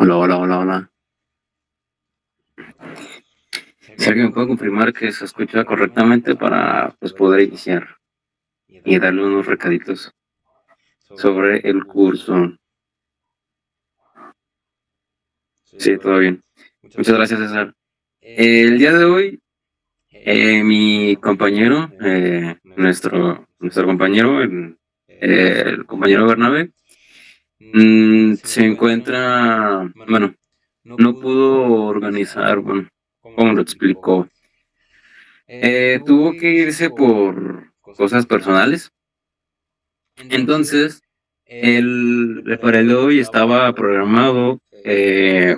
Hola, hola, hola, hola. Si alguien me puede confirmar que se escucha correctamente para pues, poder iniciar y darle unos recaditos sobre el curso. Sí, todo bien. Muchas gracias, César. El día de hoy, mi compañero, nuestro compañero, el compañero Bernabé, se encuentra, bueno, no pudo organizar, bueno, ¿cómo lo explicó? Tuvo que irse por cosas personales. Entonces, para el de hoy estaba programado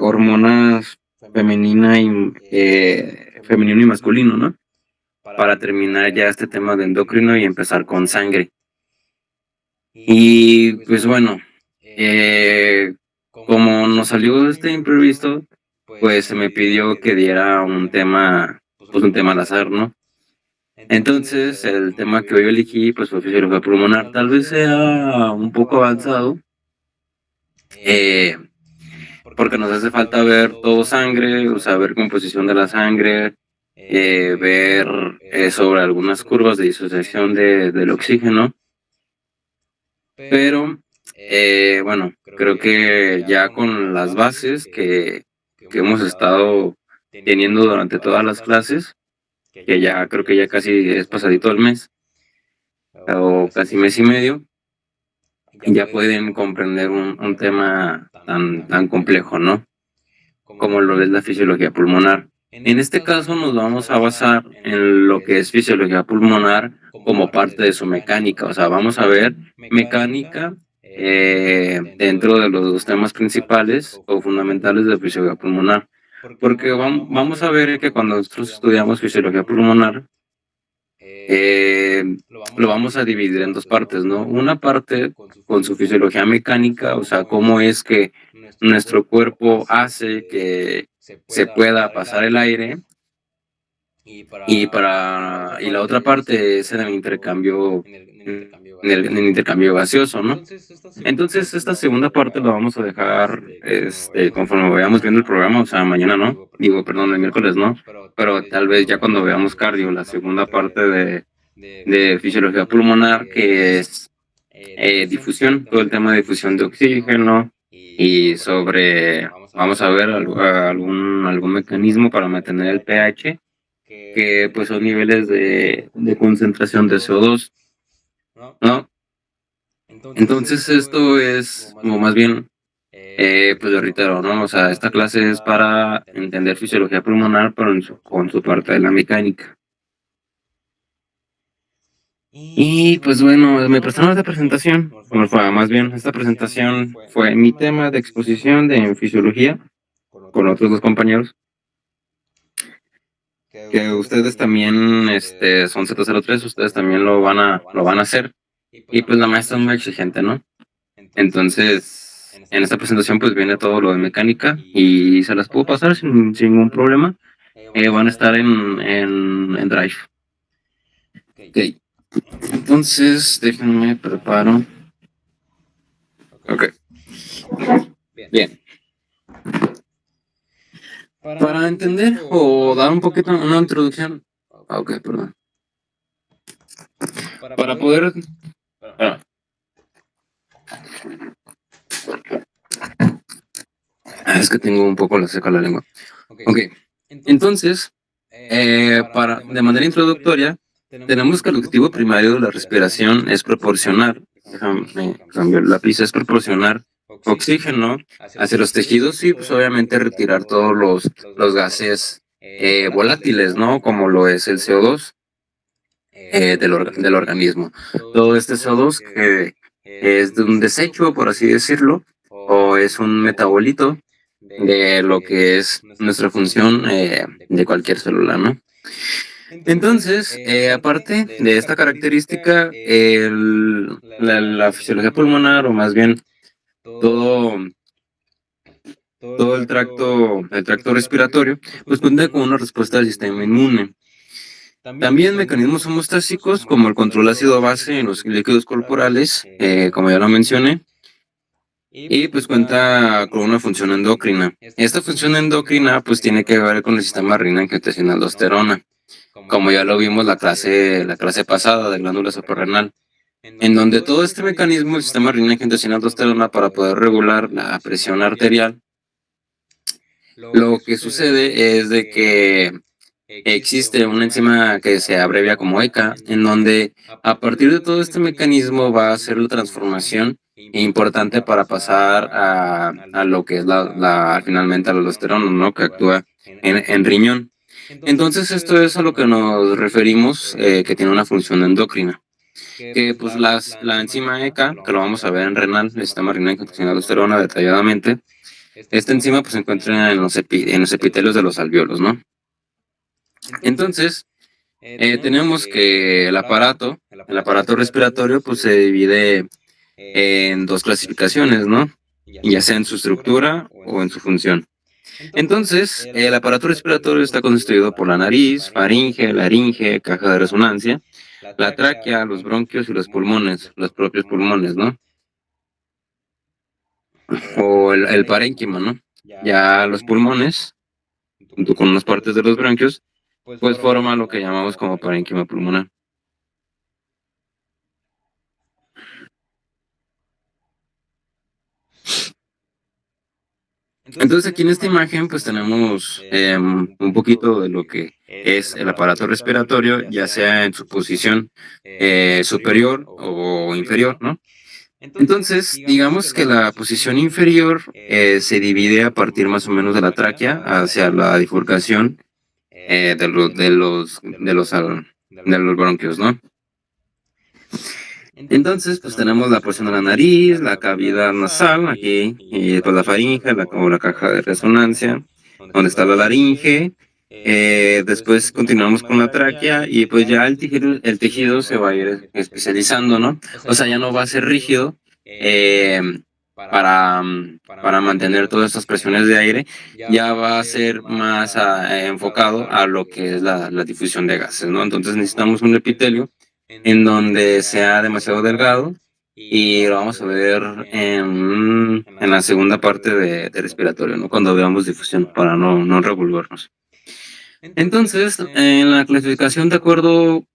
hormonas femenino y masculino, ¿no? Para terminar ya este tema de endocrino y empezar con sangre. Y pues bueno, eh, como nos salió este imprevisto, pues se me pidió que diera pues un tema al azar, ¿no? Entonces, el tema que hoy elegí, pues fue fisiología pulmonar. Tal vez sea un poco avanzado, eh, porque nos hace falta ver todo sangre, o sea, ver composición de la sangre, ver sobre algunas curvas de disociación del oxígeno. Pero, bueno, creo que ya con las bases que hemos estado teniendo durante todas las clases, que ya creo que ya casi es pasadito el mes, o casi mes y medio, ya pueden comprender un tema tan complejo, ¿no? Como lo es la fisiología pulmonar. En este caso nos vamos a basar en lo que es fisiología pulmonar como parte de su mecánica, o sea, vamos a ver mecánica dentro de los dos temas principales o fundamentales de fisiología pulmonar, porque vamos a ver que cuando nosotros estudiamos fisiología pulmonar, eh, lo vamos a dividir en dos partes, ¿no? Una parte con su fisiología mecánica, o sea, cómo es que nuestro cuerpo hace que se pueda pasar el aire, y la otra parte es en el intercambio, en el intercambio gaseoso, ¿no? Entonces, esta segunda parte la vamos a dejar, conforme vayamos viendo el programa, o sea, mañana no, digo, perdón, el miércoles no, pero tal vez ya cuando veamos cardio, la segunda parte de fisiología pulmonar, que es difusión, todo el tema de difusión de oxígeno y vamos a ver algún mecanismo para mantener el pH, que pues son niveles de concentración de CO2, ¿no? Entonces esto es como más bien, pues lo reitero, ¿no? O sea, esta clase es para entender fisiología pulmonar, pero con su parte de la mecánica. Y pues bueno, me prestaron esta presentación, bueno, más bien, esta presentación fue mi tema de exposición de fisiología con otros dos compañeros, que ustedes también, son Z03, ustedes también lo van a hacer, y pues la maestra es muy exigente, ¿no? Entonces, en esta presentación pues viene todo lo de mecánica y se las puedo pasar sin ningún problema. Van a estar en Drive. Ok, entonces déjenme preparo. Ok, bien. Para entender o dar un poquito una introducción. Ok, perdón. Para poder. ah, es que tengo un poco la seca la lengua. Ok, entonces, de manera introductoria, tenemos que el objetivo primario de la respiración es proporcionar, déjame cambiar el lápiz, es proporcionar oxígeno hacia los tejidos y pues obviamente retirar todos los gases volátiles, ¿no? Como lo es el CO2 del organismo. Todo este CO2 que es de un desecho, por así decirlo, o es un metabolito de lo que es nuestra función de cualquier célula, ¿no? Entonces, aparte de esta característica, la fisiología pulmonar, o más bien todo, todo el tracto respiratorio, pues cuenta con una respuesta del sistema inmune. También mecanismos homostásicos como el control ácido base en los líquidos corporales, como ya lo mencioné, y pues cuenta con una función endocrina. Esta función endocrina pues tiene que ver con el sistema renina-angiotensina-aldosterona, como ya lo vimos la clase pasada de glándula suprarrenal, en donde todo este mecanismo, el sistema renina-angiotensina-aldosterona, para poder regular la presión arterial, lo que sucede es de que existe una enzima que se abrevia como ECA, en donde a partir de todo este mecanismo va a ser la transformación importante para pasar a lo que es finalmente a la aldosterona, ¿no? Que actúa en riñón. Entonces esto es a lo que nos referimos, que tiene una función endocrina. Que pues la enzima ECA, que lo vamos a ver en renal, el sistema renal que contiene aldosterona detalladamente, esta enzima pues se encuentra en los epitelios de los alvéolos, ¿no? Entonces, tenemos que el aparato respiratorio, pues se divide en dos clasificaciones, ¿no? Ya sea en su estructura o en su función. Entonces, el aparato respiratorio está constituido por la nariz, faringe, laringe, caja de resonancia, la tráquea, los bronquios y los pulmones, los propios pulmones, ¿no? O el parénquima, ¿no? Ya los pulmones, junto con unas partes de los bronquios, pues forma lo que llamamos como parénquima pulmonar. Entonces aquí en esta imagen pues tenemos un poquito de lo que es el aparato respiratorio, ya sea en su posición superior o inferior, ¿no? Entonces, digamos que la posición inferior se divide a partir más o menos de la tráquea hacia la bifurcación de los bronquios, ¿no? Entonces, pues tenemos la porción de la nariz, la cavidad nasal aquí, y pues la faringe, o la caja de resonancia, donde está la laringe. Después continuamos con la tráquea y pues ya el tejido se va a ir especializando, ¿no? O sea, ya no va a ser rígido eh, para mantener todas estas presiones de aire, ya va a ser más enfocado a lo que es la difusión de gases, ¿no? Entonces necesitamos un epitelio en donde sea demasiado delgado y lo vamos a ver en la segunda parte de respiratorio, ¿no? Cuando veamos difusión, para no revolvernos. Entonces, en la clasificación de acuerdo,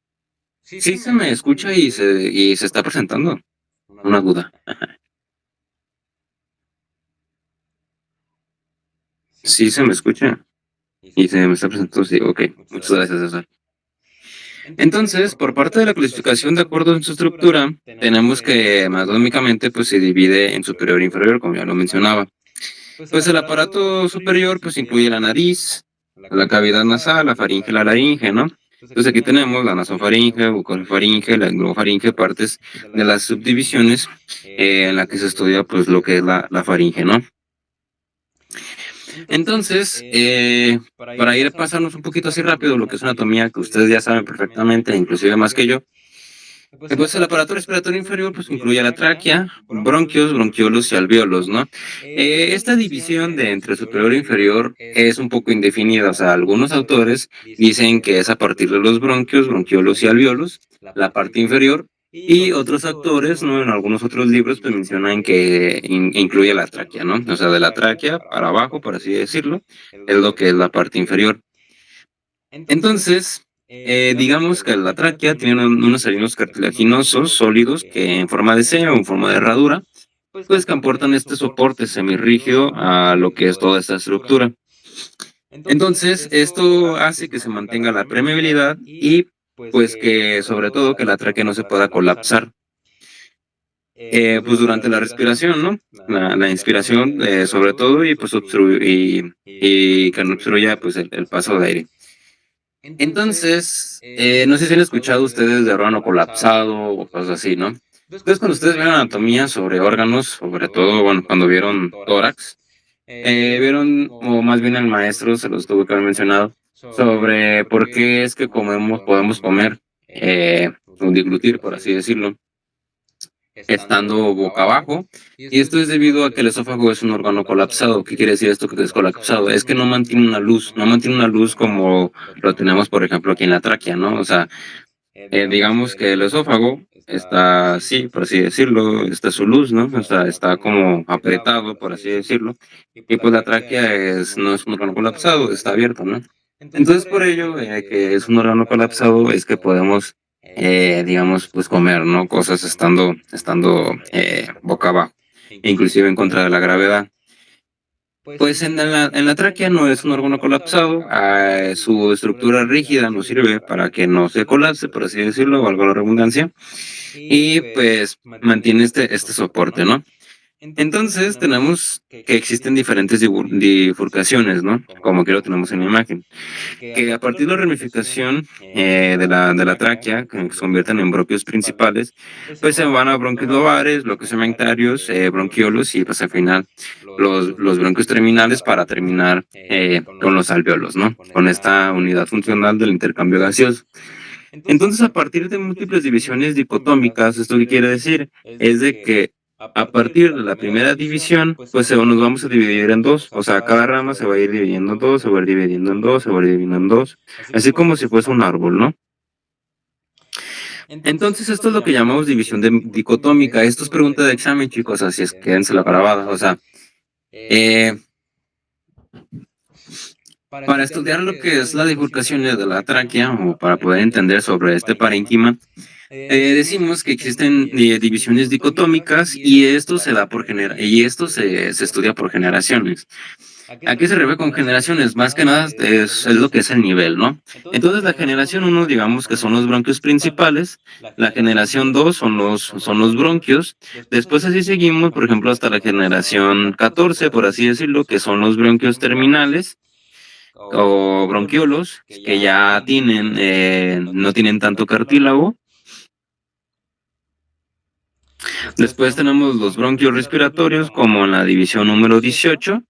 sí se me escucha y se está presentando una duda. Sí se me escucha y se me está presentando, sí, ok, muchas gracias, César. Entonces, por parte de la clasificación de acuerdo en su estructura, tenemos que anatómicamente pues se divide en superior e inferior, como ya lo mencionaba. Pues el aparato superior pues incluye la nariz, la cavidad nasal, la faringe, la laringe, ¿no? Entonces aquí tenemos la nasofaringe, bucofaringe, la glofaringe, partes de las subdivisiones en la que se estudia pues lo que es la faringe, ¿no? Entonces, para ir pasarnos un poquito así rápido lo que es anatomía, que ustedes ya saben perfectamente, inclusive más que yo, pues el aparato respiratorio inferior pues incluye la tráquea, bronquios, bronquiolos y alvéolos, ¿no? Esta división de entre superior e inferior es un poco indefinida, o sea, algunos autores dicen que es a partir de los bronquios, bronquiolos y alvéolos, la parte inferior, y otros autores, ¿no? En algunos otros libros pues mencionan que incluye la tráquea, ¿no? O sea, de la tráquea para abajo, por así decirlo, es lo que es la parte inferior. Entonces, digamos que la tráquea tiene unos salinos cartilaginosos sólidos que en forma de C o en forma de herradura, pues que aportan este soporte semirrígido a lo que es toda esta estructura. Entonces, esto hace que se mantenga la permeabilidad y pues que sobre todo que la tráquea no se pueda colapsar. Pues durante la respiración, ¿no? La inspiración sobre todo y pues y que no obstruya pues el paso de aire. Entonces, no sé si han escuchado ustedes de órgano colapsado o cosas así, ¿no? Entonces, cuando ustedes ven anatomía sobre órganos, sobre todo, bueno, cuando vieron tórax, vieron, o más bien el maestro se los tuvo que haber mencionado, sobre por qué es que podemos comer, o deglutir, por así decirlo, estando boca abajo, y esto es debido a que el esófago es un órgano colapsado. ¿Qué quiere decir esto que es colapsado? Es que no mantiene una luz, no mantiene una luz como lo tenemos, por ejemplo, aquí en la tráquea, ¿no? O sea, digamos que el esófago está así, por así decirlo, está su luz, ¿no? O sea, está como apretado, por así decirlo, y pues la tráquea no es un órgano colapsado, está abierto, ¿no? Entonces, por ello, que es un órgano colapsado, es que podemos, digamos, pues comer, ¿no? Cosas estando boca abajo, inclusive en contra de la gravedad. Pues en la tráquea no es un órgano colapsado, su estructura rígida nos sirve para que no se colapse, por así decirlo, valga la redundancia, y pues mantiene este soporte, ¿no? Entonces tenemos que existen diferentes bifurcaciones, ¿no? Como aquí lo tenemos en la imagen, que a partir de la ramificación de la tráquea, que se convierten en bronquios principales, pues se van a bronquios lobares, bloques cementarios, bronquiolos y pues al final los bronquios terminales para terminar con los alvéolos, ¿no? Con esta unidad funcional del intercambio gaseoso. Entonces, a partir de múltiples divisiones dicotómicas, ¿esto qué quiere decir? Es de que a partir de la primera división, pues nos vamos a dividir en dos, o sea, cada rama se va a ir dividiendo en dos, se va a ir dividiendo en dos, se va a ir dividiendo en dos, así como si fuese un árbol, ¿no? Entonces, esto es lo que llamamos división dicotómica. Esto es pregunta de examen, chicos, así es, quédense la grabada. O sea, eh, para estudiar lo que es la bifurcación de la tráquea o para poder entender sobre este parénquima, decimos que existen divisiones dicotómicas y esto se da y esto se estudia por generaciones. ¿A qué se refiere con generaciones? Más que nada es lo que es el nivel, ¿no? Entonces la generación uno, digamos que son los bronquios principales, la generación 2 son los bronquios, después así seguimos, por ejemplo, hasta la generación 14, por así decirlo, que son los bronquios terminales o bronquiolos, que ya no tienen tanto cartílago. Después tenemos los bronquios respiratorios, como en la división número 18.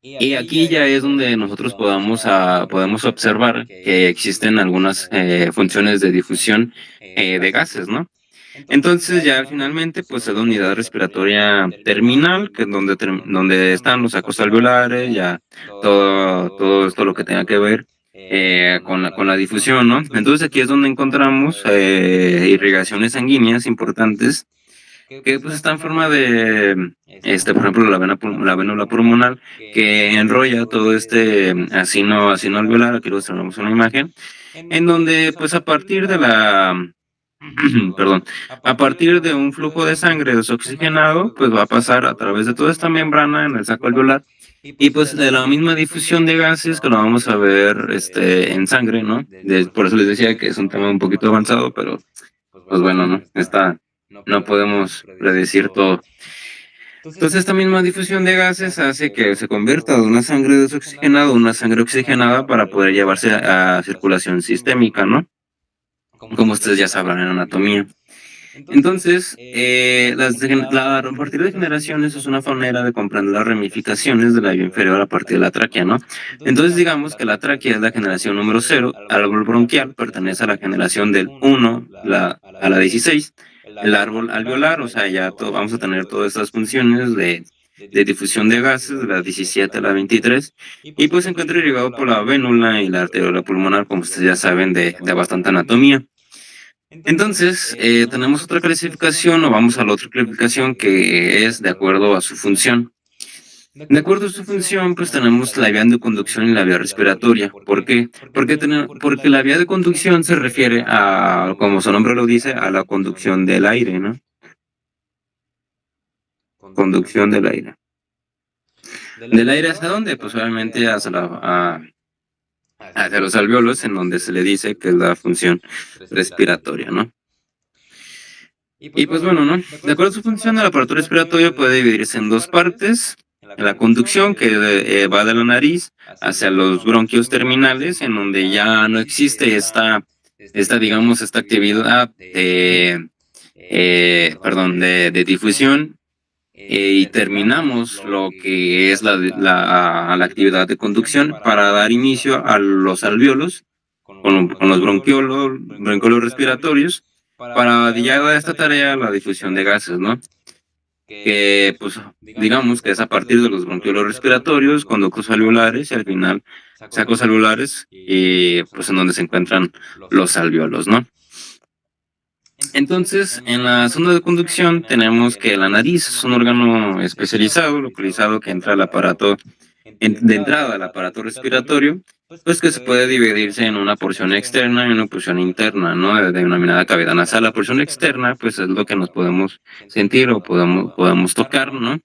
Y aquí ya es donde nosotros podemos observar que existen algunas funciones de difusión de gases, ¿no? Entonces ya finalmente pues es la unidad respiratoria terminal, que es donde están los sacos alveolares, ya todo esto lo que tenga que ver con la difusión, ¿no? Entonces aquí es donde encontramos irrigaciones sanguíneas importantes que pues está en forma de, por ejemplo, la vénula pulmonar, que enrolla todo este asino alveolar, aquí lo tenemos en una imagen, en donde pues a partir de perdón, a partir de un flujo de sangre desoxigenado, pues va a pasar a través de toda esta membrana en el saco alveolar, y pues de la misma difusión de gases que lo vamos a ver en sangre, ¿no? Por eso les decía que es un tema un poquito avanzado, pero pues bueno, ¿no? No podemos predecir todo. Entonces, esta misma difusión de gases hace que se convierta de una sangre desoxigenada a una sangre oxigenada para poder llevarse a circulación sistémica, ¿no? Como ustedes ya sabrán en anatomía. Entonces, a partir de generaciones es una manera de comprender las ramificaciones de la vía inferior a partir de la tráquea, ¿no? Entonces, digamos que la tráquea es la generación número 0, el árbol bronquial pertenece a la generación del 1 a la 16, el árbol alveolar, o sea, ya vamos a tener todas estas funciones de difusión de gases de la 17 a la 23, y pues se encuentra irrigado por la vénula y la arteriola pulmonar, como ustedes ya saben, de bastante anatomía. Entonces, tenemos otra clasificación o vamos a la otra clasificación que es de acuerdo a su función. De acuerdo a su función, pues tenemos la vía de conducción y la vía respiratoria. ¿Por qué? Porque la vía de conducción se refiere a, como su nombre lo dice, a la conducción del aire, ¿no? Conducción del aire. ¿Del aire hacia dónde? Pues obviamente hacia los alvéolos, en donde se le dice que es la función respiratoria, ¿no? Y pues bueno, ¿no? De acuerdo a su función, el aparato respiratorio puede dividirse en dos partes. La conducción, que va de la nariz hacia los bronquios terminales, en donde ya no existe digamos, esta actividad de difusión, y terminamos lo que es la actividad de conducción para dar inicio a los alvéolos con los bronquiolos respiratorios para llegar a esta tarea, la difusión de gases, ¿no? Que, pues, digamos que es a partir de los bronquiolos respiratorios, conductos alveolares y al final sacos alveolares, y pues en donde se encuentran los alvéolos, ¿no? Entonces, en la zona de conducción tenemos que la nariz es un órgano especializado, localizado, que entra al aparato, de entrada al aparato respiratorio, pues que se puede dividirse en una porción externa y una porción interna, ¿no? Denominada cavidad nasal. La porción externa, pues es lo que nos podemos sentir o podemos tocar, ¿no?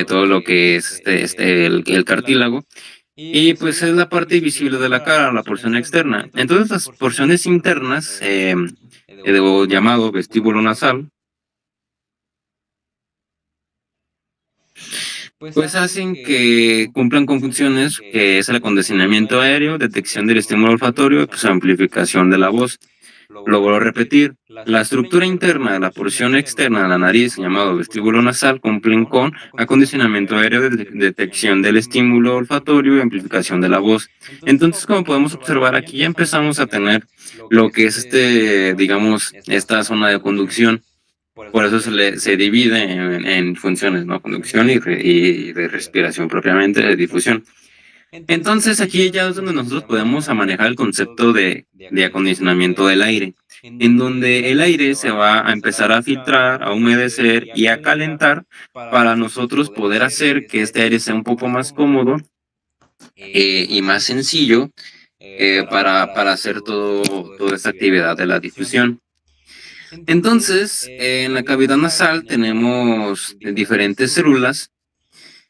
Todo lo que es el cartílago. Y pues es la parte visible de la cara, la porción externa. Entonces las porciones internas, o llamado vestíbulo nasal, pues hacen que cumplan con funciones que es el acondicionamiento aéreo, detección del estímulo olfatorio y pues amplificación de la voz. Lo vuelvo a repetir. La estructura interna de la porción externa de la nariz, llamado vestíbulo nasal, cumplen con acondicionamiento aéreo, detección del estímulo olfatorio y amplificación de la voz. Entonces, como podemos observar, aquí ya empezamos a tener lo que es digamos, esta zona de conducción. Por eso se divide en funciones, ¿no? Conducción y de respiración propiamente, de difusión. Entonces aquí ya es donde nosotros podemos a manejar el concepto de acondicionamiento del aire, en donde el aire se va a empezar a filtrar, a humedecer y a calentar para nosotros poder hacer que este aire sea un poco más cómodo, y más sencillo, para hacer toda esta actividad de la difusión. Entonces, en la cavidad nasal tenemos diferentes células,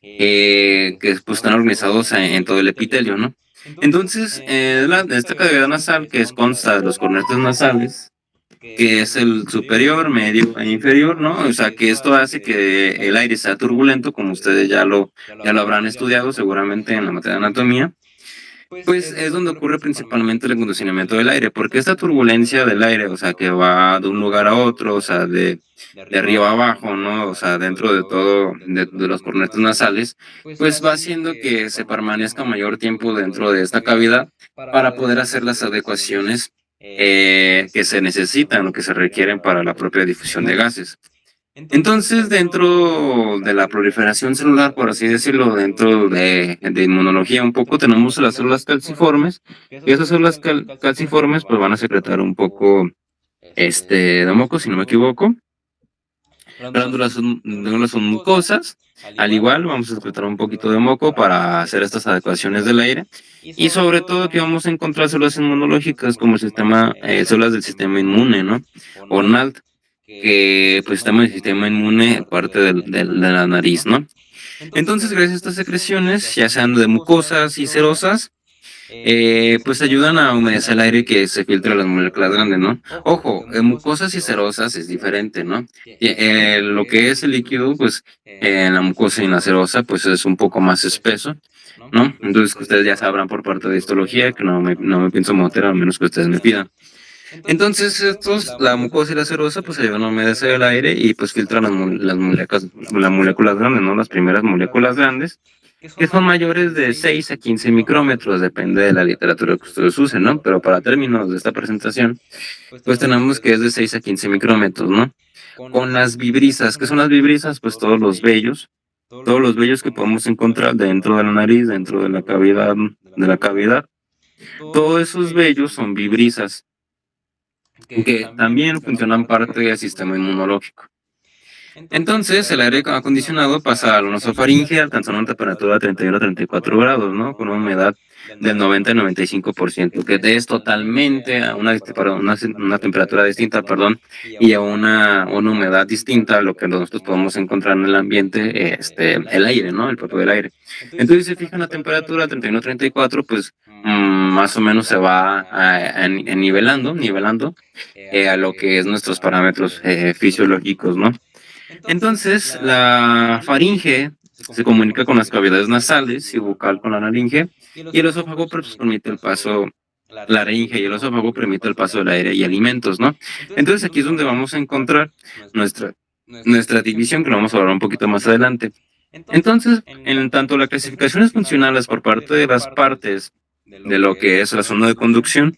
que pues están organizados en todo el epitelio, ¿no? Entonces, esta cavidad nasal, que consta de los cornetes nasales, que es el superior, medio e inferior, ¿no? O sea, que esto hace que el aire sea turbulento, como ustedes ya lo habrán estudiado seguramente en la materia de anatomía. Pues es donde ocurre principalmente el acondicionamiento del aire, porque esta turbulencia del aire, o sea, que va de un lugar a otro, o sea, de arriba a abajo, ¿no? O sea, dentro de todo, de los cornetes nasales, pues va haciendo que se permanezca mayor tiempo dentro de esta cavidad para poder hacer las adecuaciones, que se necesitan o que se requieren para la propia difusión de gases. Entonces, dentro de la proliferación celular, por así decirlo, dentro de inmunología un poco, tenemos las células calciformes, y esas células calciformes pues van a secretar un poco de moco, si no me equivoco. Glándulas son mucosas. Al igual, vamos a secretar un poquito de moco para hacer estas adecuaciones del aire. Y sobre todo que vamos a encontrar células inmunológicas como células del sistema inmune, ¿no? O NALT, que pues estamos en el sistema inmune, parte de la nariz, ¿no? Entonces, gracias a estas secreciones, ya sean de mucosas y serosas, pues ayudan a humedecer el aire que se filtra a las moléculas grandes, ¿no? Ojo, en mucosas y serosas es diferente, ¿no? Lo que es el líquido, pues en la mucosa y en la serosa, pues es un poco más espeso, ¿no? Entonces, que ustedes ya sabrán por parte de histología, que no me pienso meter a menos que ustedes me pidan. Entonces, la mucosa y la serosa, pues ayudan a humedecer el aire y pues filtran las moléculas grandes, ¿no? Las primeras moléculas grandes, que son mayores de 6 a 15 micrómetros, depende de la literatura que ustedes usen, ¿no? Pero para términos de esta presentación, pues tenemos que es de 6 a 15 micrómetros, ¿no? Con las vibrisas, ¿qué son las vibrisas? Pues todos los vellos que podemos encontrar dentro de la nariz, dentro de la cavidad, todos esos vellos son vibrisas, que también funcionan parte del sistema inmunológico. Entonces, el aire acondicionado pasa al nasofaringe alcanzando una temperatura de 31 a 34 grados, ¿no? Con una humedad del 90 al 95%, que es totalmente a una temperatura distinta, perdón, y a una humedad distinta a lo que nosotros podemos encontrar en el ambiente, el aire, ¿no? El propio del aire. Entonces, si se fijan la temperatura 31 a 34, pues más o menos se va nivelando, a lo que es nuestros parámetros fisiológicos, ¿no? Entonces, la faringe se comunica con las cavidades nasales y bucal con la laringe, y el esófago pues, permite el paso, la laringe y el esófago permite el paso del aire y alimentos, ¿no? Entonces, aquí es donde vamos a encontrar nuestra, nuestra división, que lo vamos a hablar un poquito más adelante. Entonces, en tanto las clasificaciones funcionales por parte de las partes de lo que es la zona de conducción,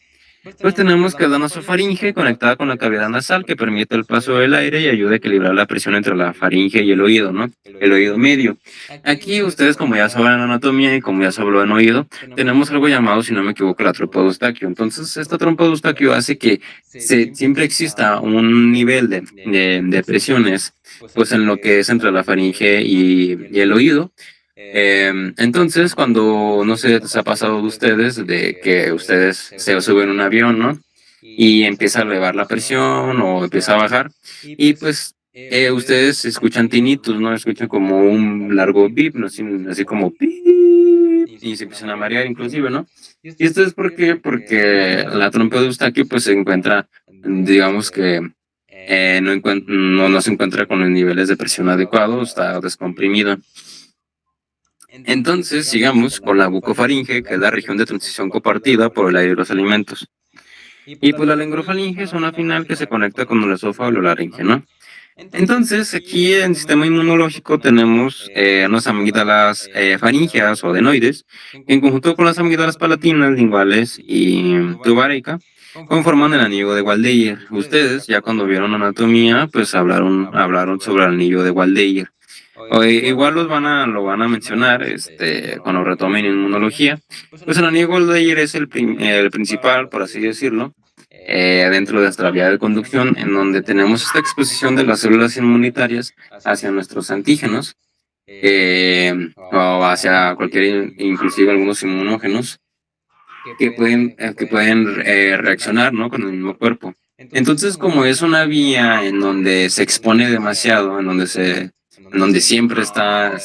Pues tenemos que dar nasofaringe conectada con la cavidad nasal que permite el paso del aire y ayuda a equilibrar la presión entre la faringe y el oído, ¿no? El oído medio. Aquí ustedes, como ya saben anatomía y como ya se habló en oído, tenemos algo llamado, si no me equivoco, la trompa de Eustaquio. Entonces, esta trompa de Eustaquio hace que siempre exista un nivel de presiones, pues en lo que es entre la faringe y el oído. Entonces, cuando, no sé, se ha pasado de ustedes, de que ustedes se suben a un avión, ¿no? Y empieza a elevar la presión o empieza a bajar, y pues ustedes escuchan tinnitus, ¿no? Escuchan como un largo beep, ¿no? Así como beep, y se empiezan a marear inclusive, ¿no? ¿Y esto es por qué? Porque la trompa de Eustaquio pues se encuentra, digamos que no se encuentra con los niveles de presión adecuados, está descomprimido. Entonces, sigamos con la bucofaringe, que es la región de transición compartida por el aire y los alimentos. Y pues la lengrofaringe es una final que se conecta con el esófago y la laringe, ¿no? Entonces, aquí en el sistema inmunológico tenemos unas amígdalas faringeas o adenoides, que en conjunto con las amígdalas palatinas, linguales y tubareica, conforman el anillo de Waldeyer. Ustedes, ya cuando vieron anatomía, pues hablaron sobre el anillo de Waldeyer. Igual lo van a mencionar cuando retomen inmunología. Pues el anillo Goldwyn es el principal, por así decirlo, dentro de nuestra vía de conducción, en donde tenemos esta exposición de las células inmunitarias hacia nuestros antígenos, o hacia cualquier, inclusive algunos inmunógenos, que pueden reaccionar, ¿no? Con el mismo cuerpo. Entonces, como es una vía en donde se expone demasiado, en donde siempre está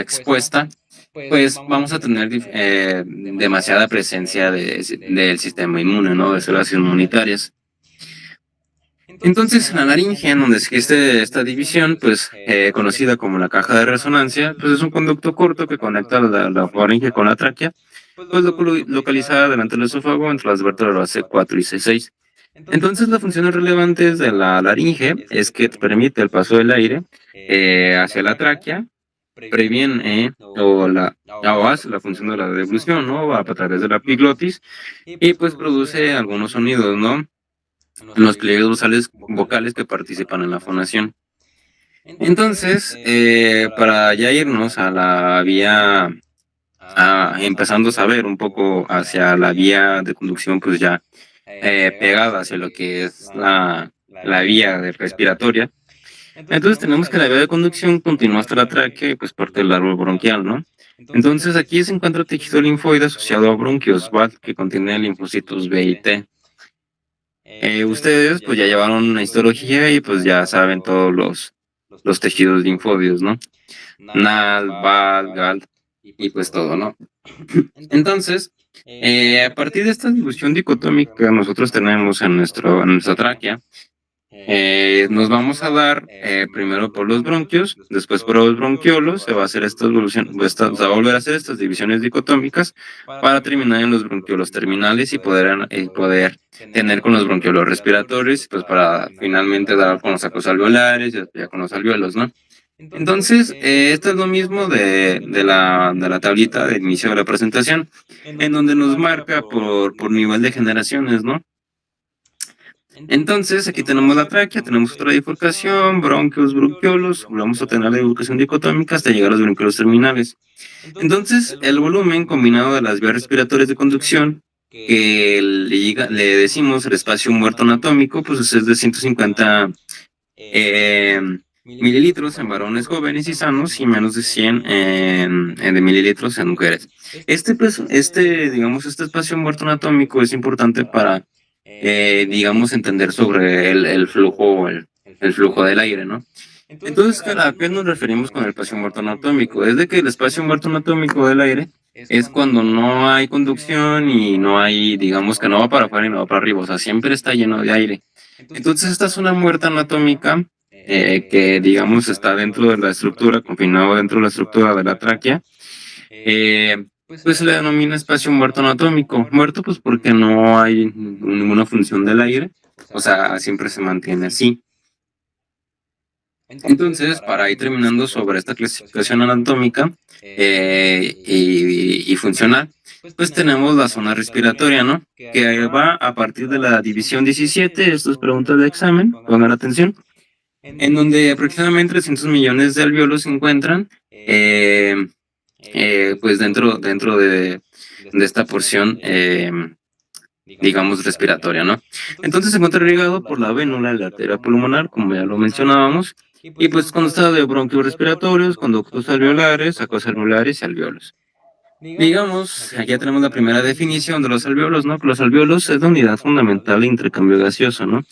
expuesta, pues vamos a tener demasiada presencia del sistema inmune, ¿no? De células inmunitarias. Entonces, en la laringe, en donde existe esta división, pues conocida como la caja de resonancia, pues es un conducto corto que conecta la faringe con la tráquea, pues localizada delante del esófago entre las vértebras C4 y C6. Entonces, las funciones relevantes de la laringe es que permite el paso del aire hacia la tráquea, previene o hace la función de la deglución, ¿no? A través de la epiglotis, y pues produce algunos sonidos, ¿no? En los pliegues vocales que participan en la fonación. Entonces, para ya irnos a la vía, empezando a saber un poco hacia la vía de conducción, pues ya pegada hacia lo que es la vía respiratoria. Entonces tenemos que la vía de conducción continúa hasta la tráquea y pues parte del árbol bronquial, ¿no? Entonces aquí se encuentra tejido linfoide asociado a bronquios BAT que contiene linfocitos B y T. Ustedes pues ya llevaron una histología y pues ya saben todos los tejidos linfóides, ¿no? NAL, BAL, GAL y pues todo, ¿no? Entonces, a partir de esta distribución dicotómica que nosotros tenemos en nuestra tráquea, nos vamos a dar primero por los bronquios, después por los bronquiolos, se va a hacer se va a volver a hacer estas divisiones dicotómicas para terminar en los bronquiolos terminales y poder tener con los bronquiolos respiratorios, pues para finalmente dar con los sacos alveolares y ya con los alvéolos, ¿no? Entonces, esto es lo mismo de la tablita de inicio de la presentación, en donde nos marca por nivel de generaciones, ¿no? Entonces, aquí tenemos la tráquea, tenemos otra bifurcación, bronquios, bronquiolos, vamos a tener la bifurcación dicotómica hasta llegar a los bronquiolos terminales. Entonces, el volumen combinado de las vías respiratorias de conducción, que le decimos el espacio muerto anatómico, pues es de 150 mililitros en varones jóvenes y sanos y menos de 100 de mililitros en mujeres. Digamos, este espacio muerto anatómico es importante para digamos, entender sobre el flujo del aire, ¿no? Entonces, ¿a qué nos referimos con el espacio muerto anatómico? Es de que el espacio muerto anatómico del aire es cuando no hay conducción y no hay, digamos, que no va para afuera y no va para arriba, o sea, siempre está lleno de aire. Entonces, esta es una muerte anatómica que, digamos, está dentro de la estructura, confinado dentro de la estructura de la tráquea. Pues se le denomina espacio muerto anatómico. Muerto pues porque no hay ninguna función del aire, o sea, siempre se mantiene así. Entonces, para ir terminando sobre esta clasificación anatómica y funcional, pues tenemos la zona respiratoria, ¿no? Que va a partir de la división 17, esto es pregunta de examen, pongan atención, en donde aproximadamente 300 millones de alvéolos se encuentran, eh, pues dentro de esta porción, digamos, respiratoria, ¿no? Entonces se encuentra irrigado por la vénula y la arteria pulmonar, como ya lo mencionábamos, y pues consta de bronquios respiratorios, conductos alveolares, sacos alveolares y alvéolos. Digamos, aquí ya tenemos la primera definición de los alvéolos, ¿no? Que los alvéolos es la unidad fundamental de intercambio gaseoso, ¿no?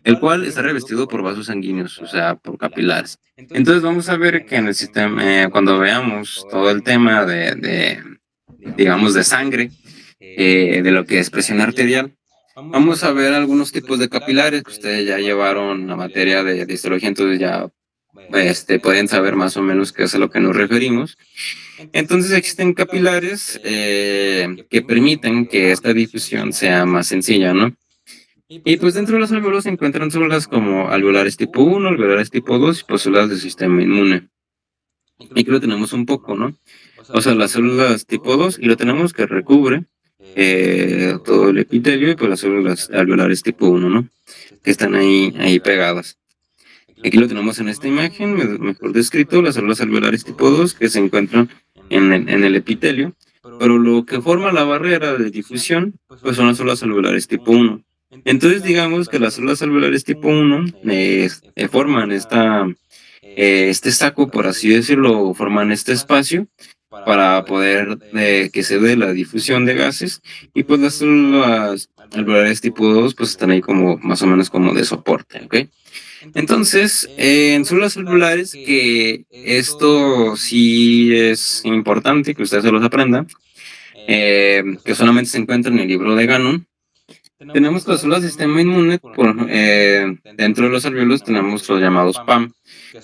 El cual está revestido por vasos sanguíneos, o sea, por capilares. Entonces vamos a ver que en el sistema, cuando veamos todo el tema digamos, de sangre, de lo que es presión arterial, vamos a ver algunos tipos de capilares que ustedes ya llevaron la materia de histología, entonces ya pueden saber más o menos qué es a lo que nos referimos. Entonces existen capilares que permiten que esta difusión sea más sencilla, ¿no? Y pues dentro de los alvéolos se encuentran células como alveolares tipo 1, alveolares tipo 2 y pues células del sistema inmune. Y aquí lo tenemos un poco, ¿no? O sea, las células tipo 2 y lo tenemos que recubre todo el epitelio y pues las células alveolares tipo 1, ¿no? Que están ahí pegadas. Aquí lo tenemos en esta imagen, mejor descrito, las células alveolares tipo 2 que se encuentran en el epitelio, pero lo que forma la barrera de difusión pues son las células alveolares tipo 1. Entonces digamos que las células alveolares tipo 1 forman este saco, por así decirlo, forman este espacio para poder que se dé la difusión de gases y pues las células alveolares tipo 2 pues están ahí como más o menos como de soporte, ¿ok? Entonces, en células celulares, que esto sí es importante que ustedes se los aprendan, que solamente se encuentra en el libro de Gannon. Tenemos las células del sistema inmune, dentro de los alvéolos tenemos los llamados PAM,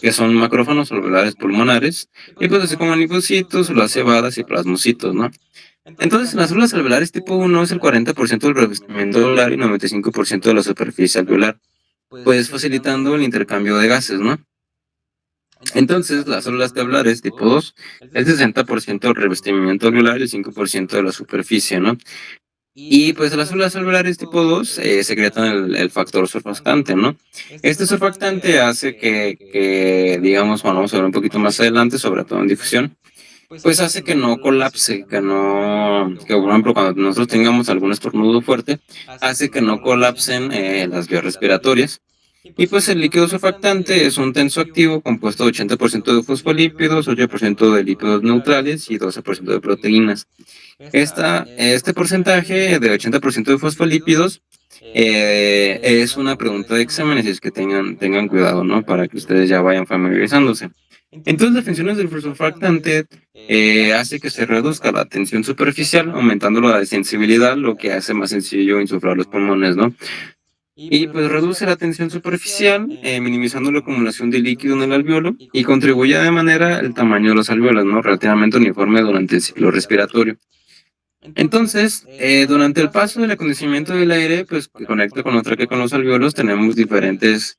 que son macrófagos alveolares pulmonares, y pues así como linfocitos, células cebadas y plasmocitos, ¿no? Entonces, en las células alveolares tipo 1 es el 40% del revestimiento alveolar y 95% de la superficie alveolar, pues facilitando el intercambio de gases, ¿no? Entonces, las células alveolares tipo 2, el 60% del revestimiento alveolar y el 5% de la superficie, ¿no? Y pues las células alveolares tipo 2 secretan el factor surfactante, ¿no? Este surfactante hace digamos, bueno, vamos a ver un poquito más adelante, sobre todo en difusión, pues hace que no colapse, que por ejemplo cuando nosotros tengamos algún estornudo fuerte, hace que no colapsen las vías respiratorias. Y pues el líquido surfactante es un tensoactivo compuesto de 80% de fosfolípidos, 8% de lípidos neutrales y 12% de proteínas. Este porcentaje de 80% de fosfolípidos es una pregunta de examen, así es que tengan cuidado, ¿no? Para que ustedes ya vayan familiarizándose. Entonces, las funciones del surfactante hace que se reduzca la tensión superficial, aumentando la sensibilidad, lo que hace más sencillo insuflar los pulmones, ¿no? Y pues reduce la tensión superficial, minimizando la acumulación de líquido en el alveolo y contribuye de manera el tamaño de los alvéolos, ¿no? Relativamente uniforme durante el ciclo respiratorio. Entonces, durante el paso del acondicionamiento del aire, pues que conecta con otra que con los alvéolos, tenemos diferentes,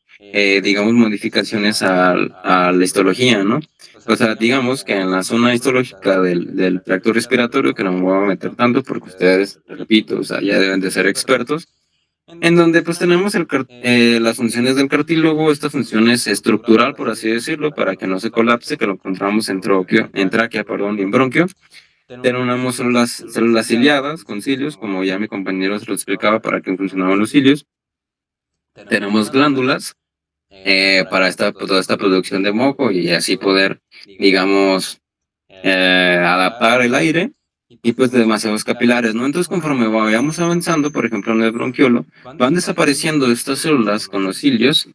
digamos, modificaciones a la histología, ¿no? O sea, digamos que en la zona histológica del tracto respiratorio, que no me voy a meter tanto porque ustedes, repito, o sea, ya deben de ser expertos, en donde pues tenemos las funciones del cartílago, esta función es estructural, por así decirlo, para que no se colapse, que lo encontramos en tráquea, perdón, y en bronquio. Tenemos células ciliadas con cilios, como ya mi compañero se lo explicaba para qué funcionaban los cilios. Tenemos glándulas para toda esta producción de moco y así poder, digamos, adaptar el aire y pues demasiados capilares, ¿no? Entonces conforme vayamos avanzando, por ejemplo en el bronquiolo, van desapareciendo estas células con los cilios,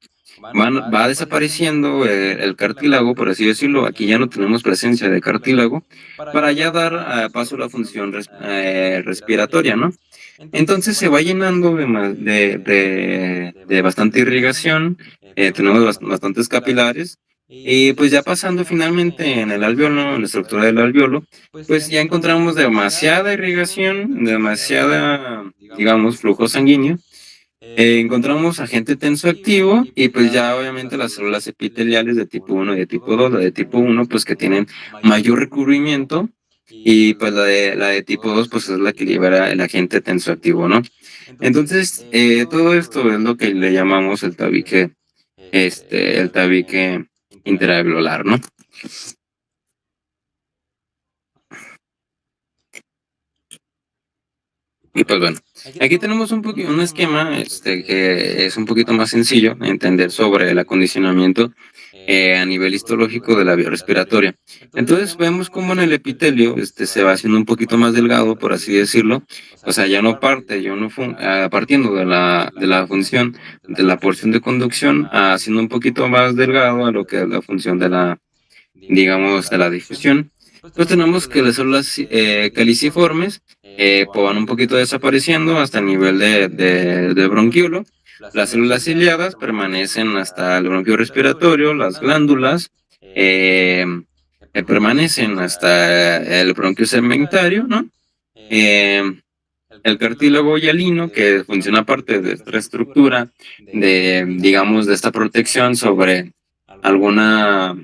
va desapareciendo el cartílago, por así decirlo, aquí ya no tenemos presencia de cartílago, para ya dar paso a la función respiratoria, ¿no? Entonces se va llenando de bastante irrigación, tenemos bastantes capilares, y pues ya pasando finalmente en el alveolo, en la estructura del alveolo, pues ya encontramos demasiada irrigación, demasiada, digamos, flujo sanguíneo, Encontramos agente tensoactivo y pues ya obviamente las células epiteliales de tipo uno y de tipo 2. La de tipo uno pues que tienen mayor recubrimiento y pues la de tipo 2 pues es la que libera el agente tensoactivo, ¿no? Entonces, todo esto es lo que le llamamos el tabique intraalveolar, ¿no? Y pues bueno, aquí tenemos un esquema que es un poquito más sencillo de entender sobre el acondicionamiento a nivel histológico de la vía respiratoria. Entonces vemos cómo en el epitelio se va haciendo un poquito más delgado, por así decirlo. O sea, ya no parte, ya no partiendo de la función de la porción de conducción, haciendo un poquito más delgado a lo que es la función digamos, de la difusión. Pues tenemos que las células caliciformes pues van un poquito desapareciendo hasta el nivel de bronquiolo. Las células ciliadas permanecen hasta el bronquio respiratorio, las glándulas eh, permanecen hasta el bronquio segmentario, ¿no? Eh, el cartílago hialino, que funciona parte de esta estructura, digamos, de esta protección sobre alguna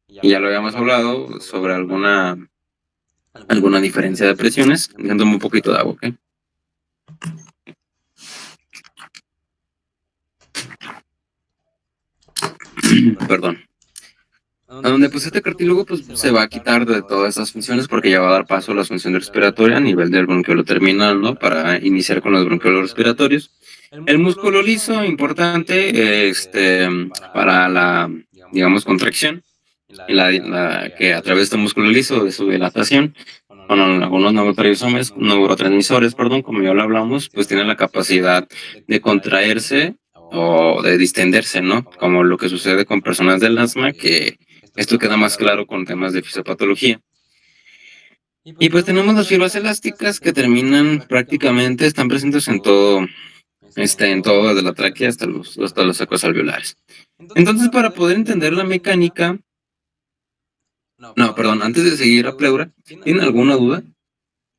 y ya lo habíamos hablado sobre alguna diferencia de presiones. Dándome un poquito de agua, ¿ok? Perdón. A donde pues este cartílago pues se va a quitar de todas estas funciones porque ya va a dar paso a la función respiratoria a nivel del bronquiolo terminal, ¿no? Para iniciar con los bronquiolos respiratorios. El músculo liso, importante, para la, digamos, contracción, que a través de este músculo liso, de su dilatación, con algunos neurotransmisores, perdón, como ya lo hablamos, pues tienen la capacidad de contraerse o de distenderse, ¿no? Como lo que sucede con personas del asma, que esto queda más claro con temas de fisiopatología. Y pues tenemos las fibras elásticas que terminan prácticamente, están presentes en todo desde la tráquea hasta los sacos alveolares. Entonces, para poder entender la mecánica, no, perdón, antes de seguir a pleura, ¿tienen alguna duda?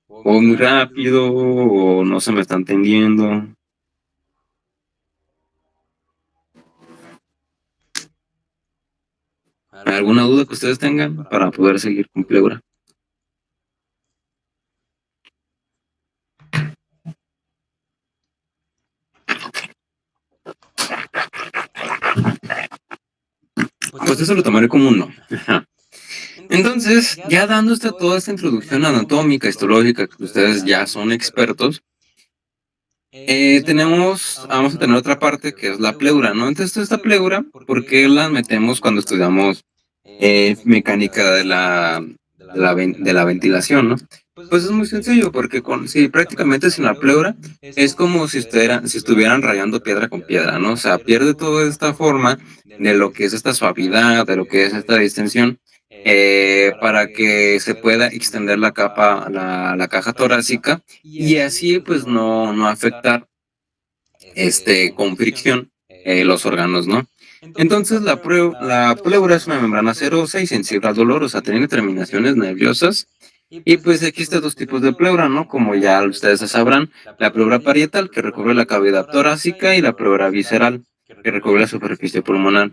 O muy rápido, o no se me está entendiendo. ¿Alguna duda que ustedes tengan para poder seguir con pleura? Pues eso lo tomaré como un no. Ajá. Entonces, ya dando toda esta introducción anatómica, histológica, que ustedes ya son expertos, vamos a tener otra parte que es la pleura, ¿no? Entonces, esta pleura, ¿por qué la metemos cuando estudiamos mecánica de la ventilación, ¿no? Pues es muy sencillo, porque sí, prácticamente sin la pleura es como si estuvieran rayando piedra con piedra, ¿no? O sea, pierde toda esta forma de lo que es esta suavidad, de lo que es esta distensión, para que se pueda extender la capa, la caja torácica, y así pues no afectar con fricción los órganos, ¿no? Entonces, la pleura es una membrana serosa y sensible al dolor, o sea, tiene terminaciones nerviosas. Y pues existen dos tipos de pleura, ¿no? Como ya ustedes sabrán, la pleura parietal, que recubre la cavidad torácica, y la pleura visceral, que recubre la superficie pulmonar.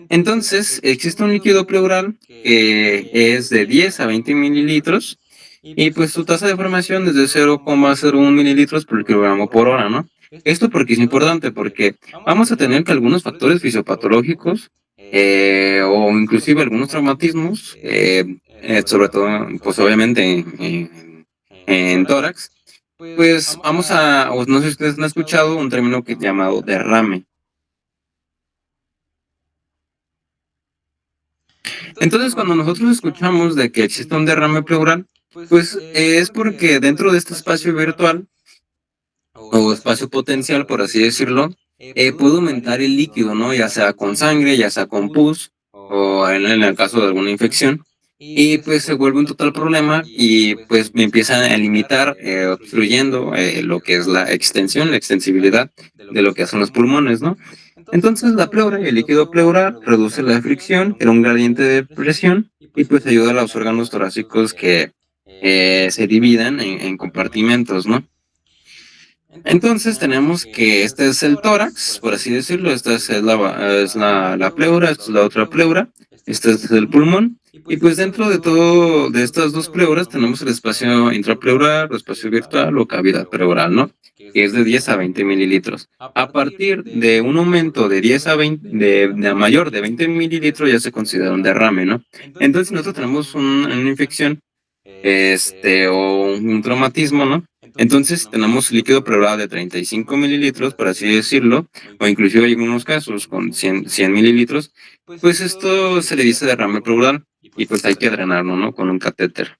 Entonces, existe un líquido pleural que es de 10 a 20 mililitros, y pues su tasa de formación es de 0,01 mililitros por kilogramo por hora, ¿no? Esto porque es importante, porque vamos a tener que algunos factores fisiopatológicos o inclusive algunos traumatismos, sobre todo, pues obviamente en tórax, pues o no sé si ustedes han escuchado un término llamado derrame. Entonces, cuando nosotros escuchamos de que existe un derrame pleural, pues es porque dentro de este espacio virtual o espacio potencial, por así decirlo, puede aumentar el líquido, ¿no? Ya sea con sangre, ya sea con pus, o en el caso de alguna infección. Y pues se vuelve un total problema y pues me empiezan a limitar, obstruyendo lo que es la extensión, la extensibilidad de lo que hacen los pulmones, ¿no? Entonces la pleura y el líquido pleural reduce la fricción, crea un gradiente de presión y pues ayuda a los órganos torácicos que se dividan en compartimentos, ¿no? Entonces tenemos que este es el tórax, por así decirlo, esta es la pleura, esta es la otra pleura, este es el pulmón, y pues dentro de todo, de estas dos pleuras tenemos el espacio intrapleural, o espacio virtual o cavidad pleural, ¿no? Que es de 10 a 20 mililitros. A partir de un aumento de 10 a 20, de mayor de 20 mililitros ya se considera un derrame, ¿no? Entonces si nosotros tenemos una infección o un traumatismo, ¿no? Entonces, si tenemos líquido pleural de 35 mililitros, por así decirlo, o inclusive hay algunos casos con 100 mililitros, pues esto se le dice derrame pleural y pues hay que drenarlo, ¿no? Con un catéter.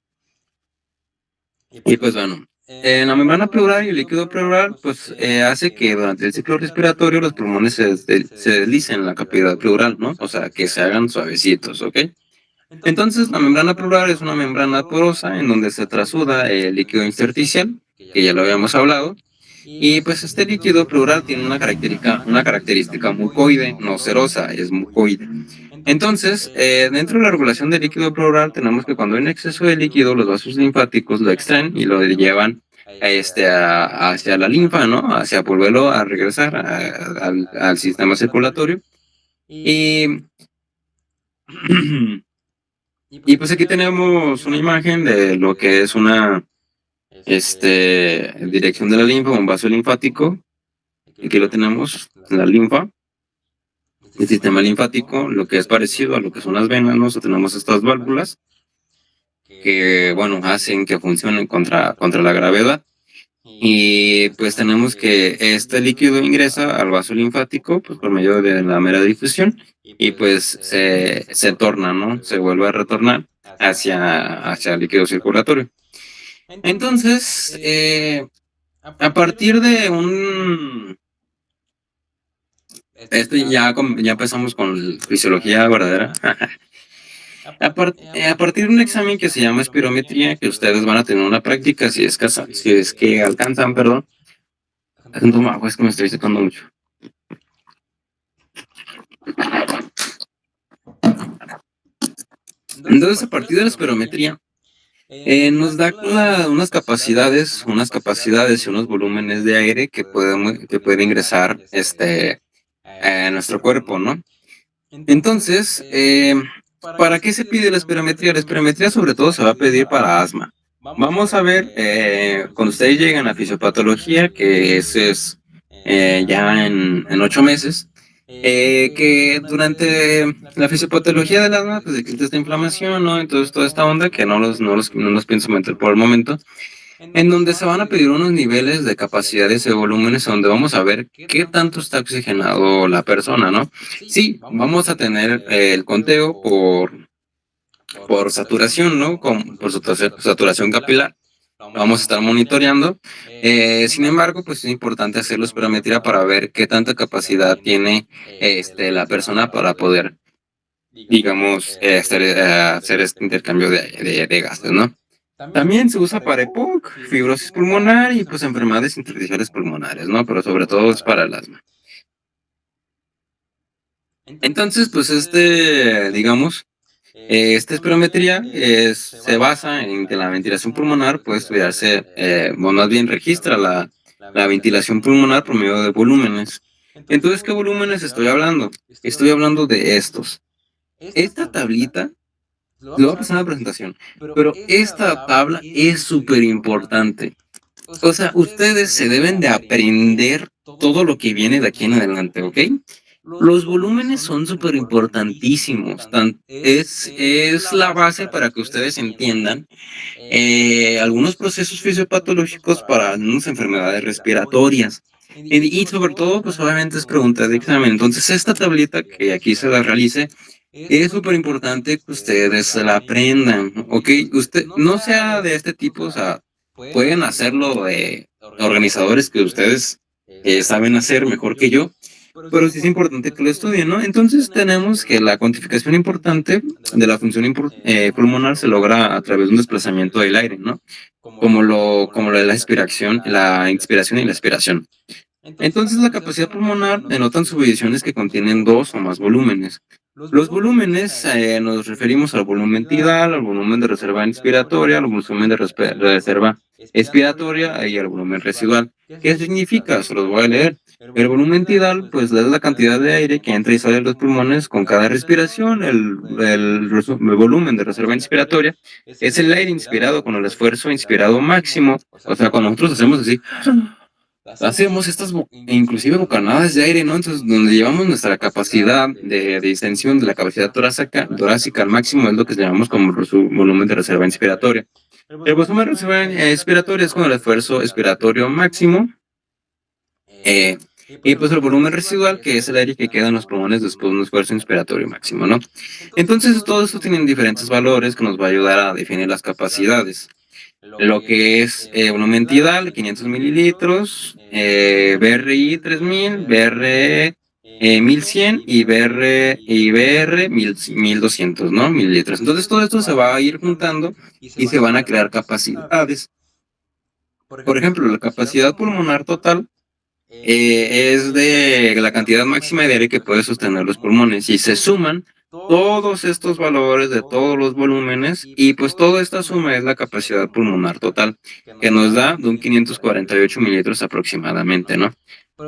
Y pues bueno, en la membrana pleural y el líquido pleural, pues hace que durante el ciclo respiratorio los pulmones se deslicen en la cavidad pleural, ¿no? O sea, que se hagan suavecitos, ¿ok? Entonces, la membrana pleural es una membrana porosa en donde se trasuda el líquido intersticial, que ya lo habíamos hablado, y pues este líquido pleural tiene una característica mucoide, no serosa, es mucoide. Entonces, dentro de la regulación del líquido pleural, tenemos que cuando hay un exceso de líquido, los vasos linfáticos lo extraen y lo llevan hacia la linfa, ¿no? Hacia volverlo a regresar al sistema circulatorio. Y Y pues aquí tenemos una imagen de lo que es una dirección de la linfa, un vaso linfático. Aquí lo tenemos, la linfa, el sistema linfático, lo que es parecido a lo que son las venas, ¿no? Tenemos estas válvulas que, bueno, hacen que funcionen contra la gravedad. Y pues tenemos que este líquido ingresa al vaso linfático pues, por medio de la mera difusión y pues se torna, ¿no? Se vuelve a retornar hacia el líquido circulatorio. Entonces, a partir de esto ya empezamos con fisiología verdadera. A partir de un examen que se llama espirometría, que ustedes van a tener una práctica si es que alcanzan, perdón. Toma agua, es que me estoy secando mucho. Entonces, a partir de la espirometría, nos da unas capacidades y unos volúmenes de aire que puede ingresar a nuestro cuerpo, ¿no? Entonces, ¿para qué se pide la espirometría? La espirometría sobre todo se va a pedir para asma. Vamos a ver, cuando ustedes lleguen a fisiopatología, que eso es ya en 8 meses, que durante la fisiopatología del asma, pues existe esta inflamación, ¿no? Entonces toda esta onda que no los pienso meter por el momento, en donde se van a pedir unos niveles de capacidades y volúmenes donde vamos a ver qué tanto está oxigenado la persona, ¿no? Sí, vamos a tener el conteo por saturación, ¿no? Por saturación capilar. Vamos a estar monitoreando. Sin embargo, pues es importante hacer la espirometría para ver qué tanta capacidad tiene la persona para poder, digamos, hacer este intercambio de gases, ¿no? También se usa para EPOC, fibrosis pulmonar y pues enfermedades intersticiales pulmonares, ¿no? Pero sobre todo es para el asma. Entonces, pues digamos, esta espirometría se basa en que la ventilación pulmonar puede estudiarse, bueno, más bien registra la ventilación pulmonar por medio de volúmenes. Entonces, ¿qué volúmenes estoy hablando? Estoy hablando de estos. Esta tablita, lo voy a pasar en la presentación, pero esta tabla es súper importante. O sea, ustedes se deben de aprender todo lo que viene de aquí en adelante, ¿ok? Los volúmenes son súper importantísimos. Es la base para que ustedes entiendan algunos procesos fisiopatológicos para algunas enfermedades respiratorias. Y sobre todo, pues obviamente es pregunta de examen. Entonces, esta tablita que aquí se la realice, es súper importante que ustedes se la aprendan, ¿ok? Usted no sea de este tipo, o sea, pueden hacerlo de organizadores que ustedes saben hacer mejor que yo, pero sí es importante que lo estudien, ¿no? Entonces tenemos que la cuantificación importante de la función pulmonar se logra a través de un desplazamiento del aire, ¿no? Como lo de la inspiración y la expiración. Entonces la capacidad pulmonar denotan subdivisiones que contienen dos o más volúmenes. Los volúmenes, nos referimos al volumen tidal, al volumen de reserva inspiratoria, al volumen de reserva expiratoria y al volumen residual. ¿Qué significa? Se los voy a leer. El volumen tidal, pues, es la cantidad de aire que entra y sale de los pulmones con cada respiración. El volumen de reserva inspiratoria es el aire inspirado con el esfuerzo inspirado máximo. O sea, cuando nosotros hacemos así, hacemos estas inclusive bocanadas de aire, ¿no? Entonces, donde llevamos nuestra capacidad de distensión de la capacidad torácica al máximo es lo que llamamos como volumen de reserva inspiratoria. El volumen de reserva expiratoria es con el esfuerzo expiratorio máximo. Y pues el volumen residual, que es el aire que queda en los pulmones después de un esfuerzo inspiratorio máximo, ¿no? Entonces, todo esto tiene diferentes valores que nos va a ayudar a definir las capacidades. Lo que es volumen tidal, 500 mililitros, BRI 3000, BRE 1100 y BR 1200, ¿no? Mililitros. Entonces, todo esto se va a ir juntando y se van a crear capacidades. Por ejemplo, la capacidad pulmonar total es de la cantidad máxima de aire que puede sostener los pulmones y se suman todos estos valores de todos los volúmenes y pues toda esta suma es la capacidad pulmonar total que nos da de un 548 mililitros aproximadamente, ¿no?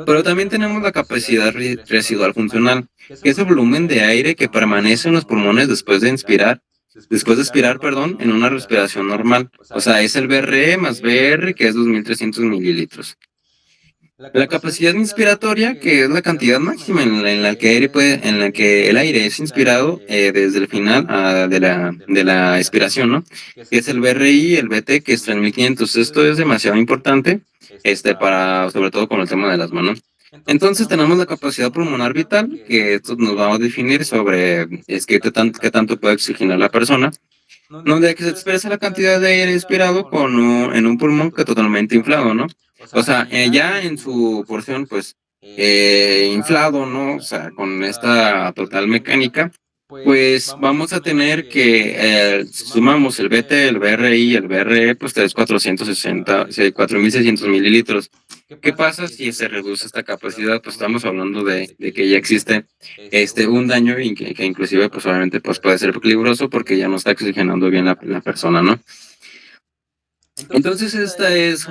Pero también tenemos la capacidad residual funcional, que es el volumen de aire que permanece en los pulmones después de expirar, perdón, en una respiración normal. O sea, es el BRE más BR, que es 2300 mililitros. La capacidad inspiratoria, que es la cantidad máxima en la que el aire es inspirado desde el final de la expiración, ¿no? Que es el BRI, el BT, que es 3500. Esto es demasiado importante, sobre todo con el tema del asma, ¿no? Entonces tenemos la capacidad pulmonar vital, que esto nos va a definir sobre qué tanto puede oxigenar la persona, donde que se expresa la cantidad de aire inspirado en un pulmón que totalmente inflado, ¿no? O sea, ya en su porción, pues, inflado, ¿no? O sea, con esta total mecánica, pues vamos a tener que, si sumamos el BT, el BRI, el BRE, pues es 460, 4600 mililitros. ¿Qué pasa si se reduce esta capacidad? Pues estamos hablando de que ya existe un daño y que inclusive pues obviamente pues puede ser peligroso porque ya no está oxigenando bien la persona, ¿no? Entonces esta es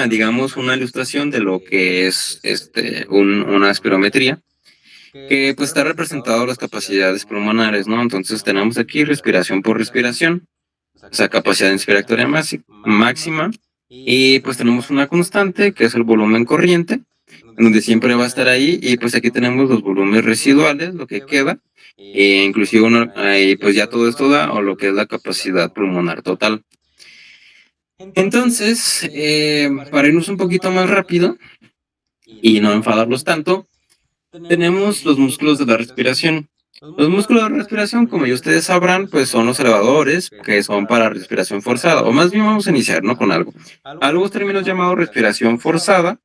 digamos, una ilustración de lo que es una espirometría que pues está representado las capacidades pulmonares, ¿no? Entonces tenemos aquí respiración por respiración, o sea, capacidad inspiratoria máxima, y pues tenemos una constante que es el volumen corriente, en donde siempre va a estar ahí, y pues aquí tenemos los volúmenes residuales, lo que queda, e inclusive pues ya todo esto da, o lo que es la capacidad pulmonar total. Entonces, para irnos un poquito más rápido y no enfadarlos tanto, tenemos los músculos de la respiración. Los músculos de la respiración, como ya ustedes sabrán, pues son los elevadores, que son para respiración forzada, o más bien vamos a iniciar, ¿no? Con algo. Algunos términos llamados respiración forzada,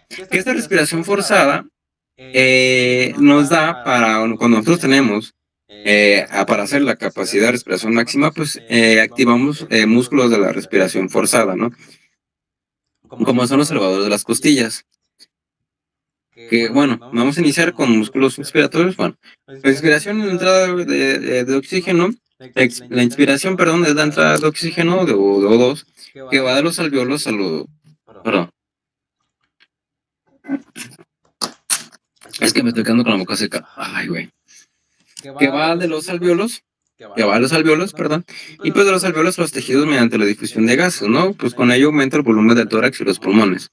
que esta respiración forzada nos da cuando nosotros tenemos para hacer la capacidad de respiración máxima, pues activamos músculos de la respiración forzada, ¿no? Como son los elevadores de las costillas. Que bueno, vamos a iniciar con músculos inspiratorios. Bueno, la inspiración es la entrada de oxígeno, la inspiración, perdón, es la entrada de oxígeno de O2 que va de los alveolos a los, perdón, es que me estoy quedando con la boca seca, ay güey, que va de los alveolos, perdón, y pues de los alveolos a los tejidos mediante la difusión de gases, ¿no? Pues con ello aumenta el volumen del tórax y los pulmones.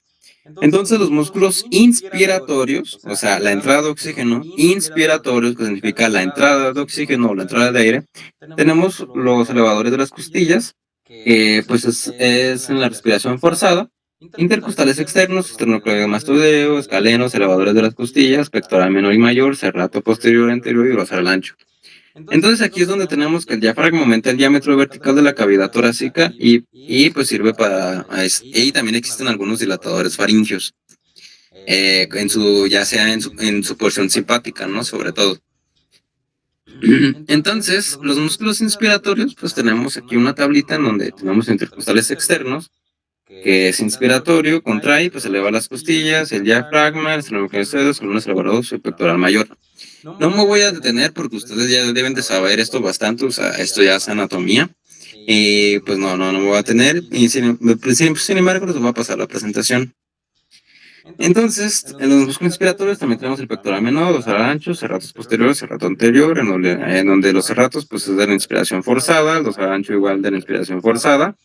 Entonces los músculos inspiratorios, o sea, la entrada de oxígeno, inspiratorios, que significa la entrada de oxígeno o la entrada de aire, tenemos los elevadores de las costillas, que pues es en la respiración forzada, intercostales externos, esternocleidomastoideo, escalenos, elevadores de las costillas, pectoral menor y mayor, serrato posterior, anterior y dorsal ancho. Entonces aquí es donde tenemos que el diafragma aumenta el diámetro vertical de la cavidad torácica y pues sirve y también existen algunos dilatadores faringios, ya sea en su porción simpática, ¿no? Sobre todo. Entonces, los músculos inspiratorios, pues tenemos aquí una tablita en donde tenemos intercostales externos, que es inspiratorio, contrae, pues eleva las costillas, el diafragma, el esternón con los dedos, columna elevador, el pectoral mayor. No me voy a detener porque ustedes ya deben de saber esto bastante, o sea, esto ya es anatomía. Y pues no me voy a detener. Y sin embargo, les voy a pasar la presentación. Entonces, en los músculos inspiratorios también tenemos el pectoral menor, los anchos, serratos posteriores, serrato anterior, en donde los serratos pues es de la inspiración forzada, los anchos igual de la inspiración forzada.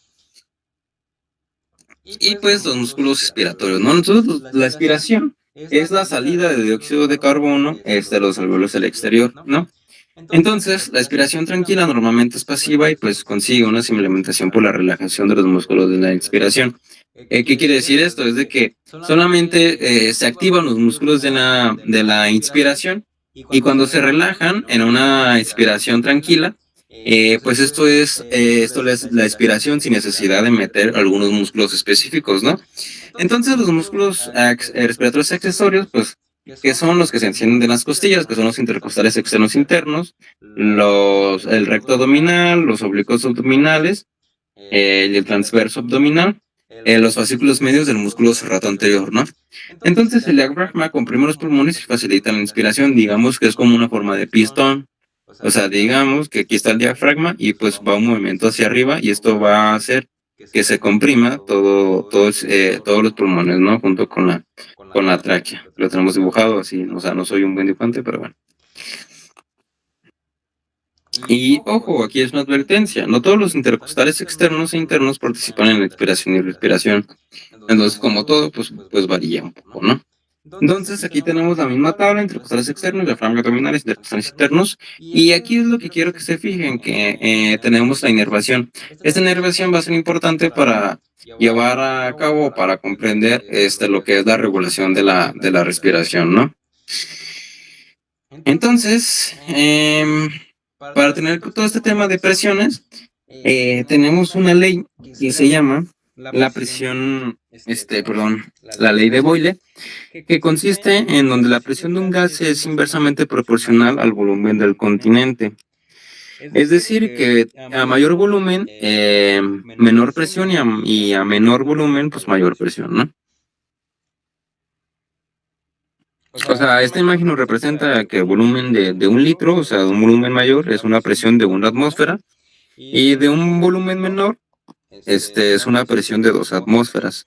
Y pues los músculos expiratorios, ¿no? Entonces, la expiración es la salida de dióxido de carbono de los alvéolos del exterior, ¿no? Entonces, la expiración tranquila normalmente es pasiva y pues consigue una simplementación por la relajación de los músculos de la inspiración. ¿Qué quiere decir esto? Es de que solamente se activan los músculos de la inspiración y cuando se relajan en una expiración tranquila, pues esto es la expiración sin necesidad de meter algunos músculos específicos, ¿no? Entonces los músculos respiratorios accesorios, pues, que son los que se encienden de las costillas, que son los intercostales externos internos, el recto abdominal, los oblicuos abdominales, y el transverso abdominal, los fascículos medios del músculo serrato anterior, ¿no? Entonces el diafragma comprime los pulmones y facilita la inspiración, digamos que es como una forma de pistón. O sea, digamos que aquí está el diafragma y pues va un movimiento hacia arriba y esto va a hacer que se comprima todos los pulmones, ¿no? Junto con la tráquea. Lo tenemos dibujado así, o sea, no soy un buen dibujante, pero bueno. Y ojo, aquí es una advertencia, no todos los intercostales externos e internos participan en la expiración y respiración. Entonces, como todo, pues varía un poco, ¿no? Entonces, aquí tenemos la misma tabla, intercostales externos, diafragma abdominales, intercostales internos, y aquí es lo que quiero que se fijen, que tenemos la inervación. Esta inervación va a ser importante para llevar a cabo, para comprender lo que es la regulación de la respiración, ¿no? Entonces, para tener todo este tema de presiones, tenemos una ley que se llama la presión, la ley de Boyle, que consiste en donde la presión de un gas es inversamente proporcional al volumen del continente. Es decir, que a mayor volumen, menor presión y a menor volumen, pues mayor presión, ¿no? O sea, esta imagen nos representa que el volumen de un litro, o sea, de un volumen mayor, es una presión de una atmósfera y de un volumen menor, es una presión de 2 atmósferas.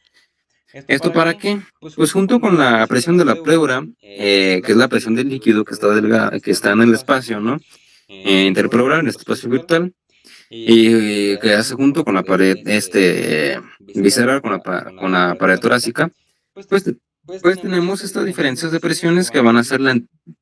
¿Esto para qué? Pues junto con la presión de la pleura, que es la presión del líquido que está en el espacio, ¿no? Interpleural, en este espacio virtual, y que hace junto con la pared visceral, con la pared torácica, pues, pues tenemos estas diferencias de presiones que van a ser la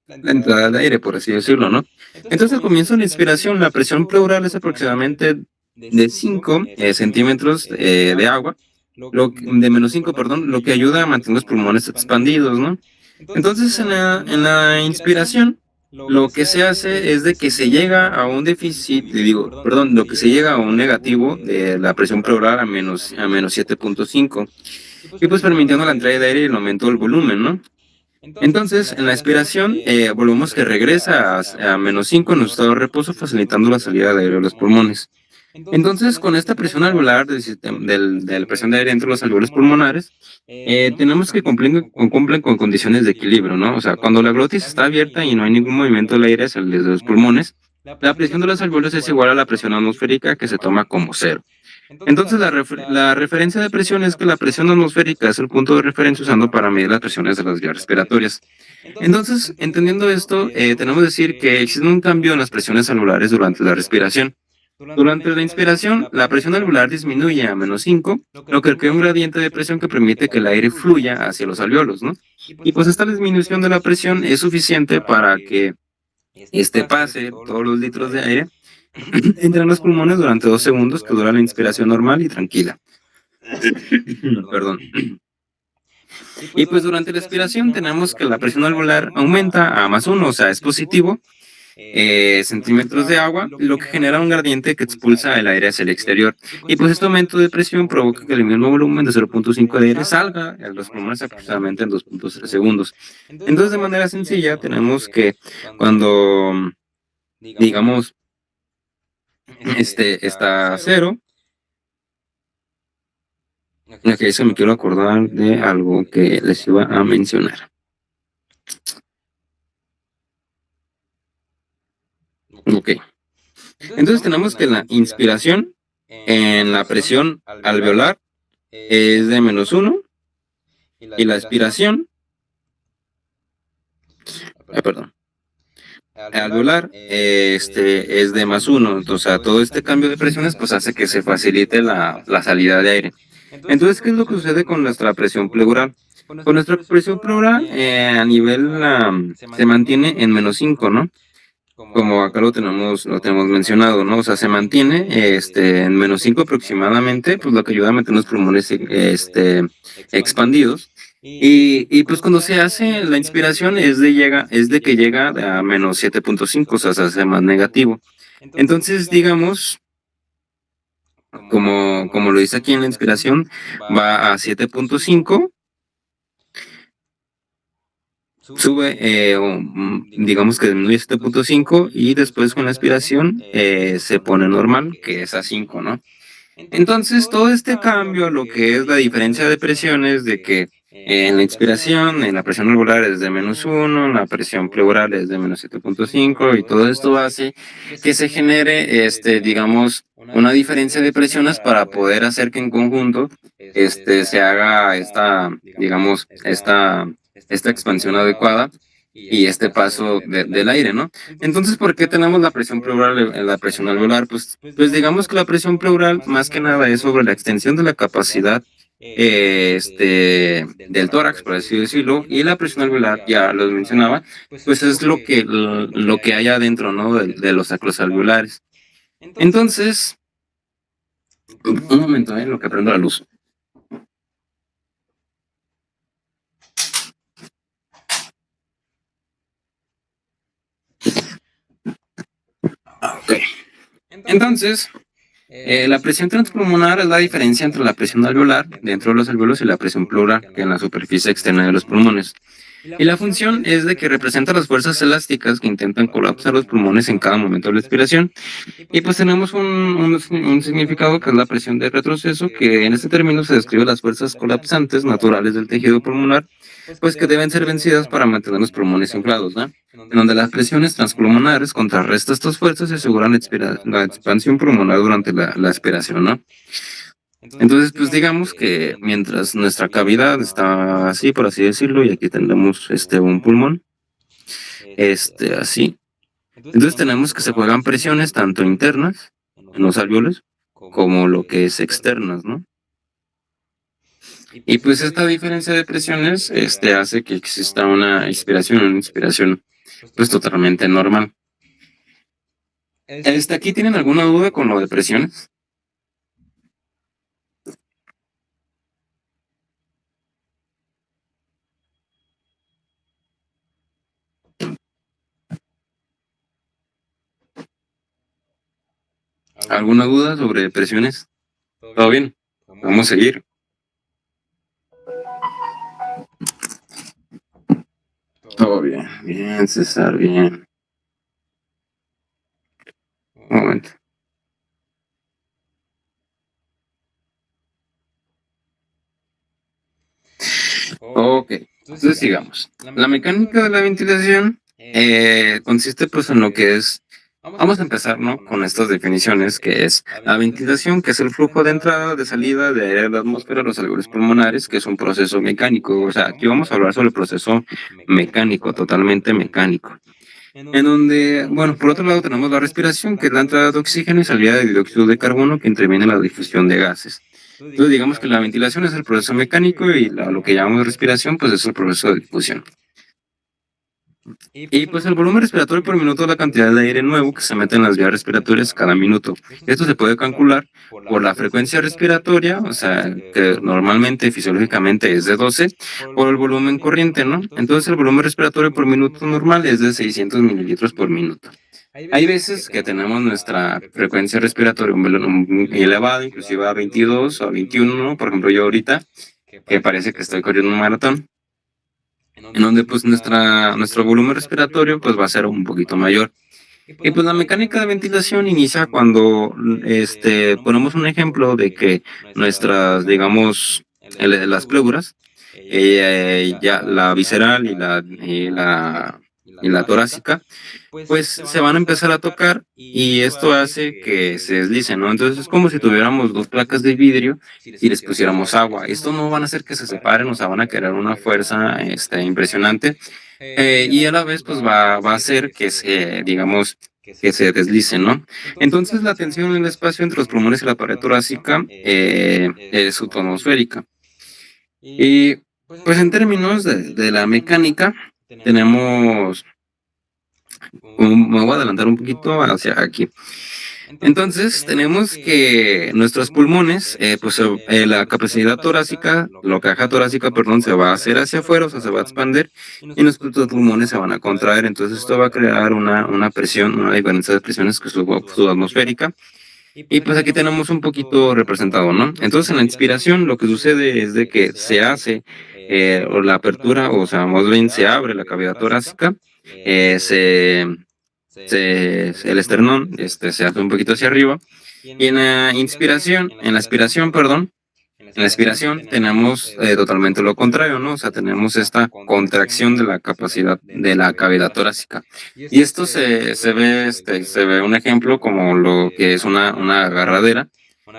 entrada de aire, por así decirlo, ¿no? Entonces, al comienzo de la inspiración, la presión pleural es aproximadamente de 5 centímetros de agua, de -5, perdón, lo que ayuda a mantener los pulmones expandidos, ¿no? Entonces, en la inspiración, lo que se hace es de que se llega a un déficit, perdón, lo que se llega a un negativo de la presión pleural a menos 7.5, y pues permitiendo la entrada de aire y el aumento del volumen, ¿no? Entonces, en la expiración, volvemos que regresa a -5 en un estado de reposo, facilitando la salida de aire de los pulmones. Entonces, con esta presión alveolar de la presión de aire entre los alveolos pulmonares, tenemos que cumplen con condiciones de equilibrio, ¿no? O sea, cuando la glotis está abierta y no hay ningún movimiento del aire desde los pulmones, la presión de los alveolos es igual a la presión atmosférica, que se toma como cero. Entonces, la referencia de presión es que la presión atmosférica es el punto de referencia usando para medir las presiones de las vías respiratorias. Entonces, entendiendo esto, tenemos que decir que existe un cambio en las presiones alveolares durante la respiración. Durante la inspiración, la presión alveolar disminuye a -5, lo que crea un gradiente de presión que permite que el aire fluya hacia los alveolos, ¿no? Y pues esta disminución de la presión es suficiente para que pase todos los litros de aire entre los pulmones durante 2 segundos, que dura la inspiración normal y tranquila. Perdón. Y pues durante la expiración tenemos que la presión alveolar aumenta a +1, o sea, es positivo, centímetros de agua, lo que genera un gradiente que expulsa el aire hacia el exterior. Y pues este aumento de presión provoca que el mismo volumen de 0.5 de aire salga a los pulmones aproximadamente en 2.3 segundos. Entonces, de manera sencilla, tenemos que cuando, digamos, está a cero, Ok, eso me quiero acordar de algo que les iba a mencionar. Ok, entonces tenemos que la inspiración en la presión alveolar es de -1 y la expiración, perdón, alveolar es de +1. O sea, todo este cambio de presiones pues hace que se facilite la salida de aire. Entonces, ¿qué es lo que sucede con nuestra presión pleural? Con nuestra presión pleural a nivel se mantiene en -5, ¿no? Como acá lo tenemos mencionado, ¿no? O sea, se mantiene en -5 aproximadamente, pues lo que ayuda a mantener los pulmones expandidos. Y pues cuando se hace la inspiración es de que llega a -7.5, o sea, se hace más negativo. Entonces, digamos, como lo dice aquí en la inspiración, va a 7.5, sube, digamos que disminuye 7.5 y después con la aspiración se pone normal, que es a 5, ¿no? Entonces, todo este cambio, lo que es la diferencia de presiones, de que en la inspiración, en la presión alveolar es de -1, la presión pleural es de -7.5 y todo esto hace que se genere, digamos, una diferencia de presiones para poder hacer que en conjunto, se haga digamos, esta expansión adecuada y este paso del aire, ¿no? Entonces, ¿por qué tenemos la presión pleural, la presión alveolar? Pues digamos que la presión pleural más que nada es sobre la extensión de la capacidad del tórax, por así decirlo, y la presión alveolar, ya lo mencionaba, pues es lo que hay adentro, ¿no? De los sacros alveolares. Entonces, un momento, en lo que prendo la luz. Ok. Entonces, la presión transpulmonar es la diferencia entre la presión alveolar dentro de los alveolos y la presión pleural, que en la superficie externa de los pulmones. Y la función es de que representa las fuerzas elásticas que intentan colapsar los pulmones en cada momento de la expiración. Y pues tenemos un significado que es la presión de retroceso, que en este término se describe las fuerzas colapsantes naturales del tejido pulmonar, pues que deben ser vencidas para mantener los pulmones inflados, ¿no? En donde las presiones transpulmonares contrarrestan estas fuerzas y aseguran la expansión pulmonar durante la expiración, ¿no? Entonces, pues digamos que mientras nuestra cavidad está así, por así decirlo, y aquí tenemos un pulmón, así. Entonces tenemos que se juegan presiones tanto internas en los alveolos como lo que es externas, ¿no? Y pues esta diferencia de presiones hace que exista una inspiración pues totalmente normal. ¿Aquí tienen alguna duda con lo de presiones? ¿Alguna duda sobre presiones? ¿Todo bien? Vamos a seguir. Todo bien, bien, César, bien. Un momento. Ok, entonces sigamos. La mecánica de la ventilación consiste pues en lo que es, vamos a empezar, ¿no? Con estas definiciones, que es la ventilación, que es el flujo de entrada, de salida de aire a la atmósfera, a los alveolos pulmonares, que es un proceso mecánico. O sea, aquí vamos a hablar sobre el proceso mecánico, totalmente mecánico. En donde, bueno, por otro lado tenemos la respiración, que es la entrada de oxígeno y salida de dióxido de carbono que interviene en la difusión de gases. Entonces digamos que la ventilación es el proceso mecánico y lo que llamamos respiración pues es el proceso de difusión. Y pues el volumen respiratorio por minuto es la cantidad de aire nuevo que se mete en las vías respiratorias cada minuto. Esto se puede calcular por la frecuencia respiratoria, o sea, que normalmente fisiológicamente es de 12, por el volumen corriente, ¿no? Entonces el volumen respiratorio por minuto normal es de 600 mililitros por minuto. Hay veces que tenemos nuestra frecuencia respiratoria muy elevada, inclusive a 22 o a 21, ¿no? Por ejemplo, yo ahorita, que parece que estoy corriendo un maratón, en donde pues nuestro volumen respiratorio pues va a ser un poquito mayor. Y pues la mecánica de ventilación inicia cuando ponemos un ejemplo de que nuestras, digamos, las pleuras, ya la visceral y la torácica, pues se van a empezar a tocar y esto hace que se deslicen, ¿no? Entonces es como si tuviéramos dos placas de vidrio y les pusiéramos agua. Esto no van a hacer que se separen, o sea, van a crear una fuerza impresionante, y a la vez pues va a hacer que se, digamos, que se deslicen, ¿no? Entonces la tensión en el espacio entre los pulmones y la pared torácica es subatomosférica. Y pues en términos de la mecánica, tenemos, me voy a adelantar un poquito hacia aquí. Entonces, tenemos que nuestros pulmones, pues la capacidad torácica, la caja torácica, perdón, se va a hacer hacia afuera, o sea, se va a expandir y nuestros pulmones se van a contraer. Entonces, esto va a crear una presión, una diferencia de presiones que subatmosférica. Y pues aquí tenemos un poquito representado, ¿no? Entonces, en la inspiración, lo que sucede es de que se hace o la apertura, o sea, más bien se abre la cavidad torácica, eh, se el esternón se hace un poquito hacia arriba y en la expiración, perdón, en la expiración tenemos totalmente lo contrario, ¿no? O sea, tenemos esta contracción de la capacidad de la cavidad torácica. Y esto se ve un ejemplo como lo que es una agarradera,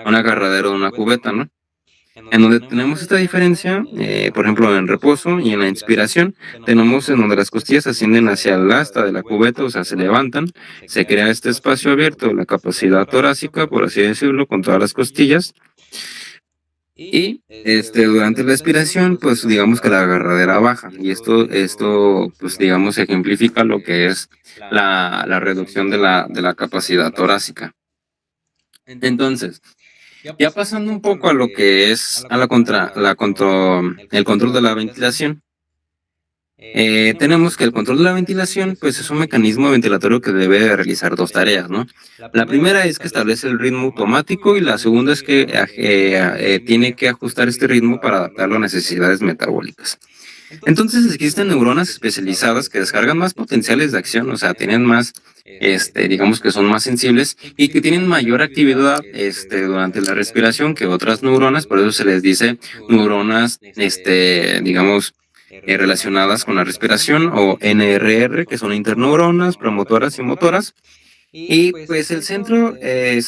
un agarradero de una cubeta, ¿no? En donde tenemos esta diferencia, por ejemplo, en reposo y en la inspiración, tenemos en donde las costillas ascienden hacia el asta de la cubeta, o sea, se levantan, se crea este espacio abierto, la capacidad torácica, por así decirlo, con todas las costillas, y durante la expiración, pues digamos que la agarradera baja, y pues digamos, ejemplifica lo que es la reducción de la capacidad torácica. Entonces, ya pasando un poco a lo que es el control de la ventilación, tenemos que el control de la ventilación, pues es un mecanismo ventilatorio que debe realizar dos tareas, ¿no? La primera es que establece el ritmo automático y la segunda es que tiene que ajustar este ritmo para adaptarlo a necesidades metabólicas. Entonces existen neuronas especializadas que descargan más potenciales de acción, o sea, tienen más, digamos que son más sensibles y que tienen mayor actividad, durante la respiración que otras neuronas, por eso se les dice neuronas, digamos, relacionadas con la respiración o NRR, que son interneuronas, promotoras y motoras. Y pues el centro, de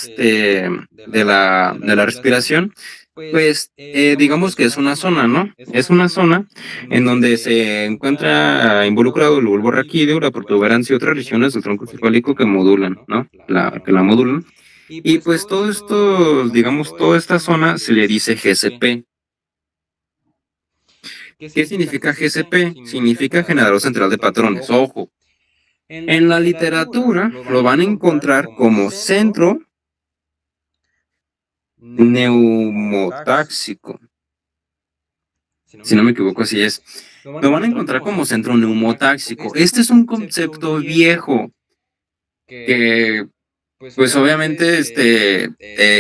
la respiración, pues digamos que es una zona, ¿no? Es una zona en donde se encuentra involucrado el bulbo raquídeo, la protuberancia y otras regiones del tronco cefálico que modulan, ¿no? Que la modulan. Y pues todo esto, digamos, toda esta zona se le dice GCP. ¿Qué significa GCP? Significa generador central de patrones. Ojo, en la literatura lo van a encontrar como centro neumotáxico. Si no me equivoco, así es. Lo van a encontrar como centro neumotáxico. Este es un concepto viejo que, pues obviamente,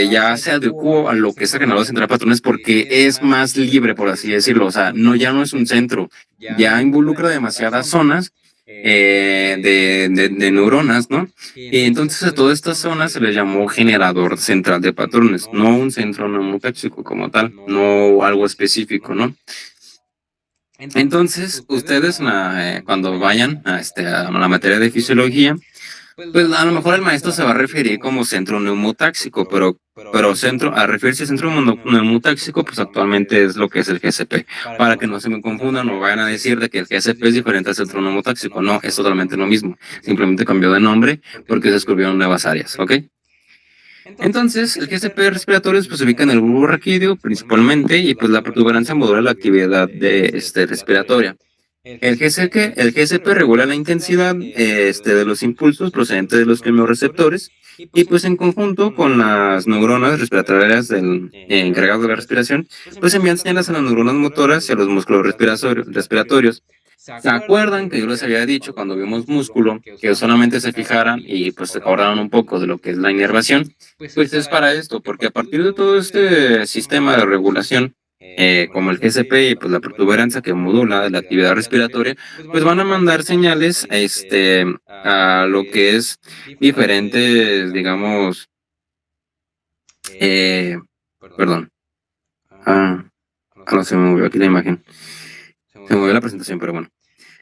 ya se adecuó a lo que es el generador central de patrones porque es más libre, por así decirlo. O sea, ya no es un centro, ya involucra demasiadas zonas de neuronas, ¿no? Y entonces a todas estas zonas se les llamó generador central de patrones, no un centro neumotáxico como tal, no algo específico, ¿no? Entonces, ustedes cuando vayan a la materia de fisiología, pues a lo mejor el maestro se va a referir como centro neumotáxico, pero a referirse a centro neumotáxico, pues actualmente es lo que es el GCP. Para que no se me confundan o vayan a decir de que el GCP es diferente al centro neumotáxico. No, es totalmente lo mismo. Simplemente cambió de nombre porque se descubrieron nuevas áreas, ¿ok? Entonces, el GCP respiratorio pues, se ubica en el bulbo raquídeo principalmente y pues la protuberancia modula la actividad respiratoria. El GCP regula la intensidad de los impulsos procedentes de los quimiorreceptores y pues en conjunto con las neuronas respiratorias encargadas de la respiración, pues envían señales a las neuronas motoras y a los músculos respiratorios. ¿Se acuerdan que yo les había dicho cuando vimos músculo que solamente se fijaran y pues se acordaron un poco de lo que es la inervación? Pues es para esto, porque a partir de todo este sistema de regulación como el GCP y pues la protuberancia que modula la actividad respiratoria, pues van a mandar señales a lo que es diferentes, digamos, eh, perdón, ah, no se me movió aquí la imagen, se me movió la presentación, pero bueno.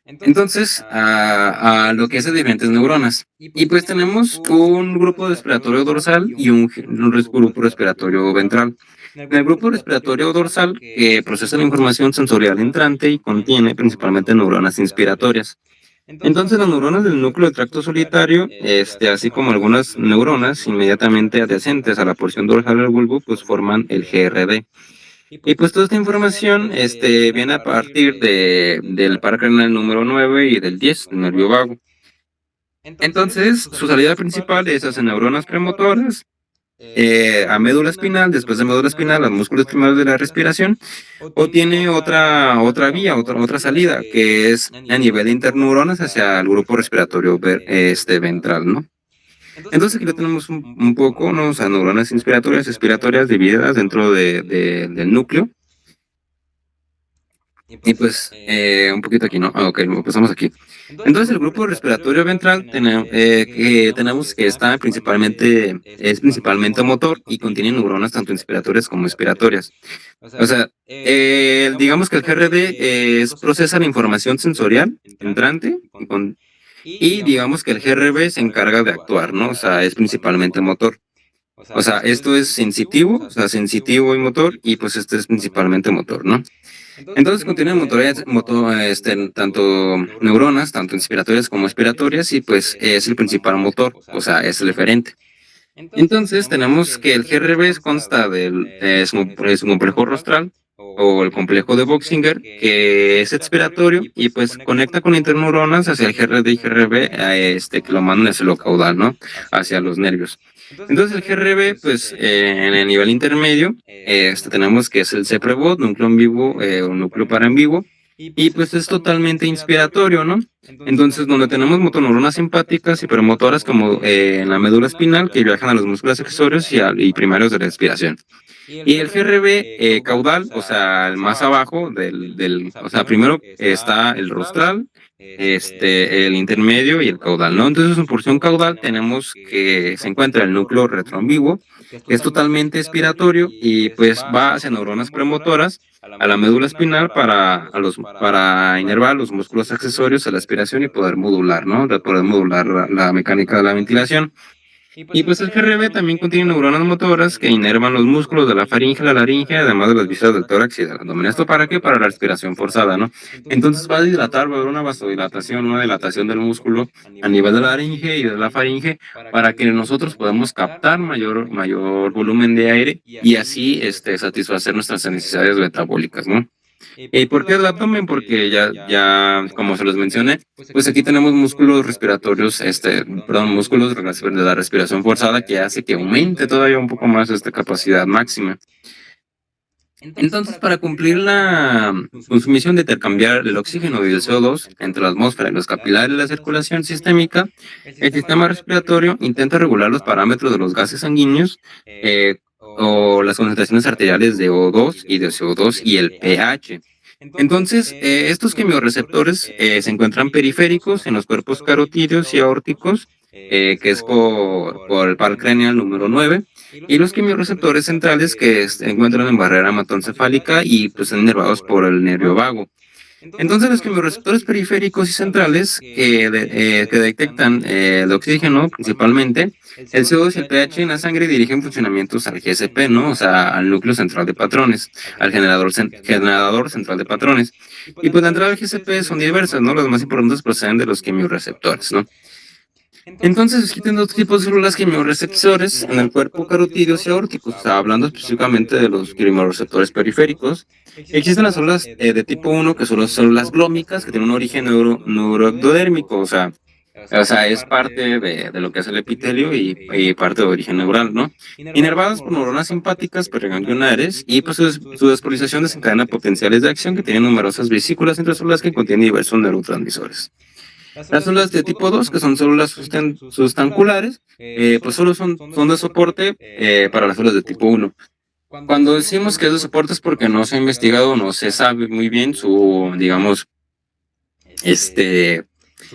Entonces, a lo que es de diferentes neuronas. Y pues tenemos un grupo respiratorio dorsal y un grupo respiratorio ventral. En el grupo respiratorio dorsal, que procesa la información sensorial entrante y contiene principalmente neuronas inspiratorias. Entonces, las neuronas del núcleo del tracto solitario, así como algunas neuronas inmediatamente adyacentes a la porción dorsal del bulbo, pues forman el GRD. Y pues toda esta información viene a partir del par craneal número 9 y del 10, el nervio vago. Entonces, su salida principal es hacia neuronas premotoras, a médula espinal, después de médula espinal, los músculos primarios de la respiración, o tiene otra vía, otra salida, que es a nivel de interneuronas hacia el grupo respiratorio ventral, ¿no? Entonces aquí lo tenemos un poco, ¿no? O sea, neuronas inspiratorias, expiratorias divididas dentro del núcleo. Y pues un poquito aquí, ¿no? Ok, empezamos aquí. Entonces el grupo respiratorio ventral que tenemos que es principalmente motor y contiene neuronas tanto inspiratorias como expiratorias. O sea, digamos que el GRD procesa la información sensorial entrante y digamos que el GRB se encarga de actuar, ¿no? O sea, es principalmente motor. O sea, esto es sensitivo, o sea, sensitivo y motor, y pues este es principalmente motor, ¿no? Entonces contiene tanto neuronas, tanto inspiratorias como expiratorias, y pues es el principal motor, o sea, es el eferente. Entonces tenemos que el GRB consta es un complejo rostral o el complejo de Boxinger, que es expiratorio y pues conecta con interneuronas hacia el GRD y GRB, que lo mandan hacia lo caudal, ¿no? Hacia los nervios. Entonces el GRB, pues en el nivel intermedio, tenemos que es el CPRBOT, núcleo en vivo o núcleo para en vivo, y pues es totalmente inspiratorio, ¿no? Entonces, donde tenemos motoneuronas simpáticas y premotoras como en la médula espinal que viajan a los músculos accesorios y primarios de la respiración. Y el GRB caudal, o sea, el más abajo o sea, primero está el rostral, el intermedio y el caudal, ¿no? Entonces, en porción caudal tenemos que se encuentra el núcleo retroambiguo, que es totalmente expiratorio y pues va hacia neuronas premotoras a la médula espinal para inervar los músculos accesorios a la aspiración y poder modular, ¿no? De poder modular la mecánica de la ventilación. Y pues el GRB también contiene neuronas motoras que inervan los músculos de la faringe, la laringe, además de las vísceras del tórax y del abdomen. ¿Esto para qué? Para la respiración forzada, ¿no? Entonces va a dilatar, va a haber una vasodilatación, una dilatación del músculo a nivel de la laringe y de la faringe para que nosotros podamos captar mayor volumen de aire y así satisfacer nuestras necesidades metabólicas, ¿no? ¿Y por qué el abdomen? Porque ya, como se los mencioné, pues aquí tenemos músculos respiratorios, perdón, músculos de la respiración forzada que hace que aumente todavía un poco más esta capacidad máxima. Entonces, para cumplir con su misión de intercambiar el oxígeno y el CO2 entre la atmósfera y los capilares de la circulación sistémica, el sistema respiratorio intenta regular los parámetros de los gases sanguíneos o las concentraciones arteriales de O2 y de CO2 y el pH. Entonces, estos quimiorreceptores se encuentran periféricos en los cuerpos carotídeos y aórticos, que es por el par craneal número 9, y los quimiorreceptores centrales que se encuentran en barrera hematoencefálica y pues están inervados por el nervio vago. Entonces, los quimiorreceptores periféricos y centrales que detectan el oxígeno principalmente, el CO2 y el pH en la sangre dirigen funcionamientos al GSP, ¿no? O sea, al núcleo central de patrones, al generador central de patrones. Y pues la entrada al GSP son diversas, ¿no? Las más importantes proceden de los quimiorreceptores, ¿no? Entonces existen dos tipos de células quimiorreceptores en el cuerpo carotídeos y aórticos. O sea, hablando específicamente de los quimiorreceptores periféricos, existen las células de tipo 1, que son las células glómicas, que tienen un origen neuroectodérmico, o sea, es parte de lo que es el epitelio y parte de origen neural, ¿no? Inervadas por neuronas simpáticas preganglionares y pues su despolarización desencadena potenciales de acción que tienen numerosas vesículas entre células que contienen diversos neurotransmisores. Las células de tipo 2, que son células sustanculares, pues solo son de soporte para las células de tipo 1. Cuando decimos que es de soporte es porque no se ha investigado, no se sabe muy bien su, digamos, este,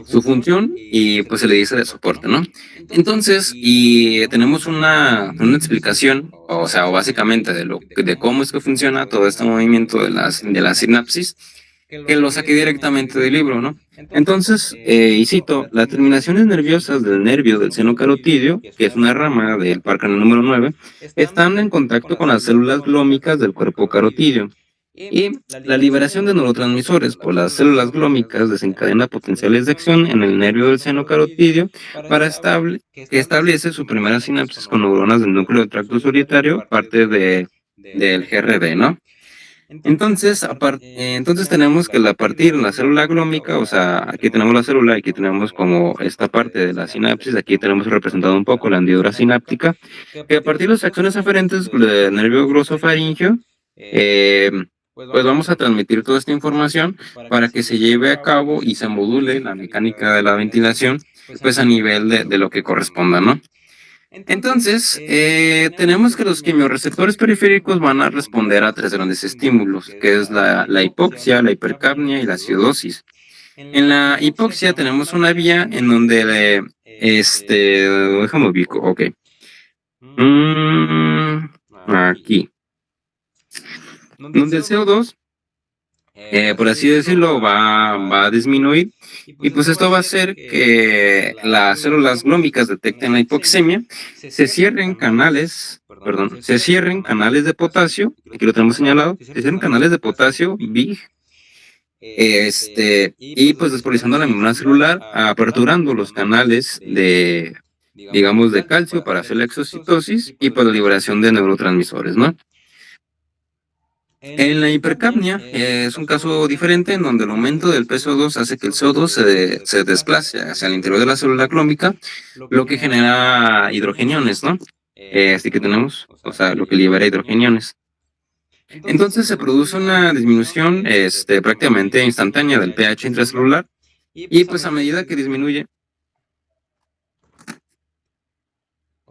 su función y pues se le dice de soporte, ¿no? Entonces, y tenemos una explicación, o sea, o básicamente de cómo es que funciona todo este movimiento de la sinapsis, que lo saqué directamente del libro, ¿no? Entonces, y cito, las terminaciones nerviosas del nervio del seno carotidio, que es una rama del par canal número 9, están en contacto con las células glómicas del cuerpo carotidio. Y la liberación de neurotransmisores por las células glómicas desencadena potenciales de acción en el nervio del seno carotidio que establece su primera sinapsis con neuronas del núcleo del tracto solitario, parte del GRD, ¿no? Entonces, entonces tenemos que a partir de la célula glómica, o sea, aquí tenemos la célula, aquí tenemos como esta parte de la sinapsis, aquí tenemos representado un poco la hendidura sináptica, que a partir de las acciones aferentes del nervio glosofaríngeo, eh, pues vamos a transmitir toda esta información para que se lleve a cabo y se module la mecánica de la ventilación, pues a nivel de lo que corresponda, ¿no? Entonces, tenemos que los quimiorreceptores periféricos van a responder a tres grandes estímulos, que es la hipoxia, la hipercapnia y la acidosis. En la hipoxia tenemos una vía en donde, déjame ubico, ok. Aquí, donde el CO2 por así decirlo, va a disminuir. Y pues esto va a hacer que las células glómicas detecten la hipoxemia, se cierren canales de potasio, aquí lo tenemos señalado, se cierren canales de potasio, BIG, y pues despolarizando la membrana celular, aperturando los canales digamos, de calcio para hacer la exocitosis y para la liberación de neurotransmisores, ¿no? En la hipercapnia es un caso diferente en donde el aumento del PCO2 hace que el CO2 se desplace hacia el interior de la célula clómica, lo que genera hidrogeniones, ¿no? Así que tenemos, o sea, lo que libera hidrogeniones. Entonces se produce una disminución prácticamente instantánea del pH intracelular y pues a medida que disminuye,